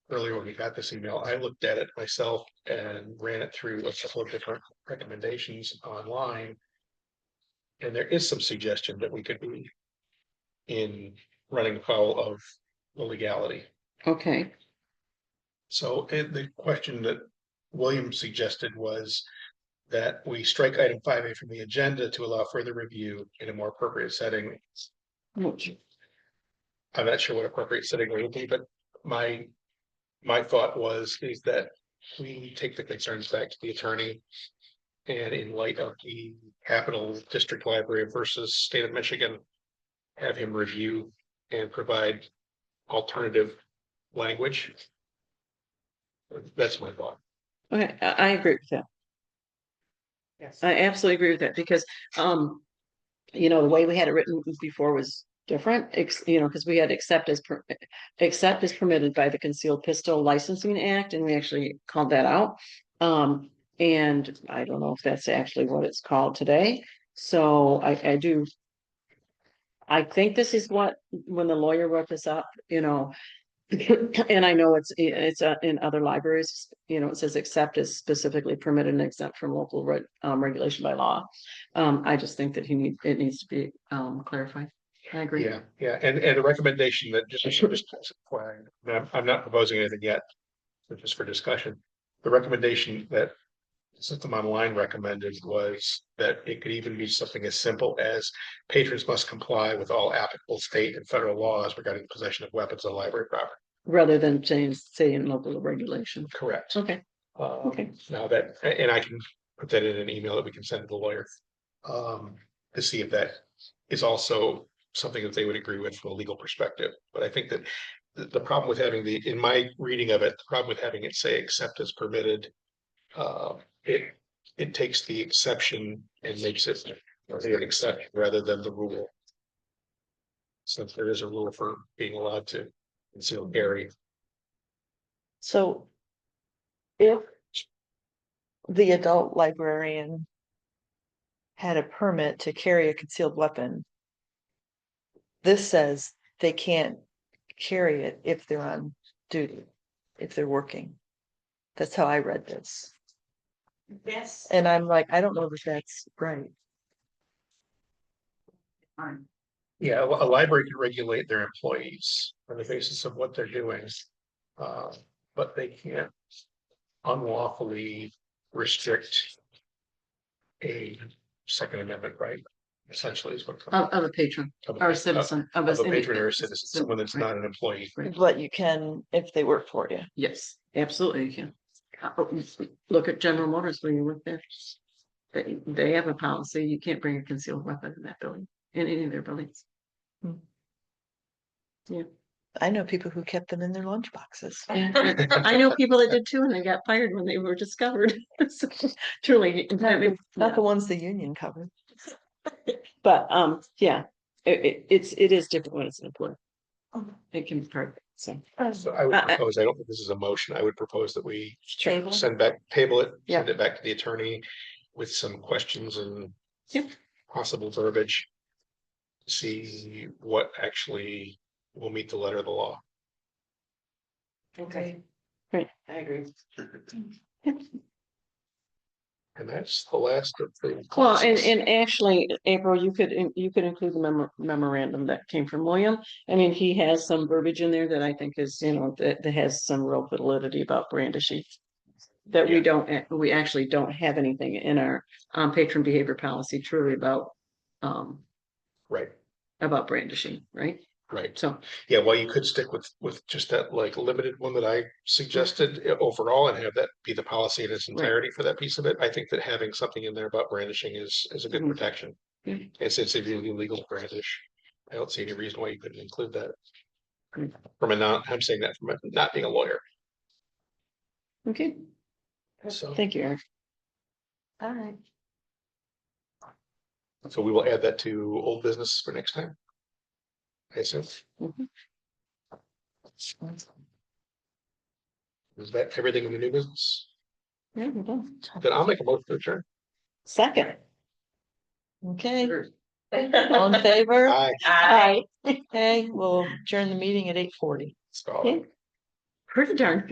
E: earlier when we got this email, I looked at it myself and ran it through a couple of different recommendations online. And there is some suggestion that we could be in running afoul of the legality.
I: Okay,
E: So the question that William suggested was that we strike item 5A from the agenda to allow further review in a more appropriate setting. I'm not sure what appropriate setting would be, but my thought is that we take the concerns back to the attorney. And in light of the Capital District Library versus State of Michigan, have him review and provide alternative language. That's my thought.
I: okay, I agree with that.
F: Yes.
I: I absolutely agree with that because, the way we had it written before was different, because we had accept as permitted by the Concealed Pistol Licensing Act, and we actually called that out. And I don't know if that's actually what it's called today. So I think this is what, when the lawyer wrote this up, and I know it's in other libraries, it says except is specifically permitted and exempt from local regulation by law. I just think that it needs to be clarified. I agree.
E: Yeah, and the recommendation that just flag, I'm not proposing anything yet, but just for discussion. The recommendation that System Online recommended was that it could even be something as simple as patrons must comply with all applicable state and federal laws regarding possession of weapons on library property.
I: Rather than saying local regulation.
E: Correct.
I: Okay, Okay.
E: Now that, and I can put that in an email that we can send to the lawyer. To see if that is also something that they would agree with from a legal perspective. But I think that the problem with having in my reading of it, the problem with having it say except as permitted, it takes the exception and makes it an exception rather than the rule. Since there is a rule for being allowed to conceal carry.
A: So if the adult librarian had a permit to carry a concealed weapon, this says they can't carry it if they're on duty, if they're working. That's how I read this.
F: Yes.
A: And I'm like, I don't know that that's right.
E: Yeah, a library can regulate their employees on the basis of what they're doing. But they can't unlawfully restrict a Second Amendment right, essentially is what.
I: Of a patron or a citizen.
E: Of a patron or a citizen, someone that's not an employee.
A: But you can if they work for you.
I: Yes, absolutely, you can. Look at General Motors when you work there. They have a policy, you can't bring a concealed weapon in that building, in any of their buildings.
A: I know people who kept them in their lunch boxes.
I: And I know people that did too, and they got fired when they were discovered. So, truly,
A: Not the ones the union covered.
I: but yeah, it is different when it's an employee. It can be part, so.
E: So I would propose, I don't think this is a motion, I would propose that we
A: Table.
E: table it,
A: Yeah.
E: send it back to the attorney with some questions and
I: Yep.
E: possible verbiage. See what actually will meet the letter of the law.
I: Okay. Great, I agree.
E: And that's the last of the.
I: Well, and actually, April, you could include the memorandum that came from William. I mean, he has some verbiage in there that I think is, that has some real validity about brandishing. That we actually don't have anything in our patron behavior policy truly about
E: Right,
I: about brandishing, right?
E: right.
I: So,
E: Yeah, well, you could stick with just that like limited one that I suggested overall and have that be the policy in its entirety for that piece of it. I think that having something in there about brandishing is a good protection.
I: Mhm.
E: And since it's illegal to brandish, I don't see any reason why you couldn't include that.
I: Great.
E: I'm saying that from not being a lawyer.
I: okay,
E: So,
I: thank you, Eric.
A: All right.
E: so we will add that to old business for next time. I assume.
I: Mhm.
E: Is that everything in the new business?
I: Yeah, we're done.
E: Then I'll make a motion to adjourn.
I: Second.
A: Okay, all in favor?
E: Aye.
I: Aye.
A: Okay, we'll adjourn the meeting at 8:40.
E: Stop.
I: Okay. Pretty darn good.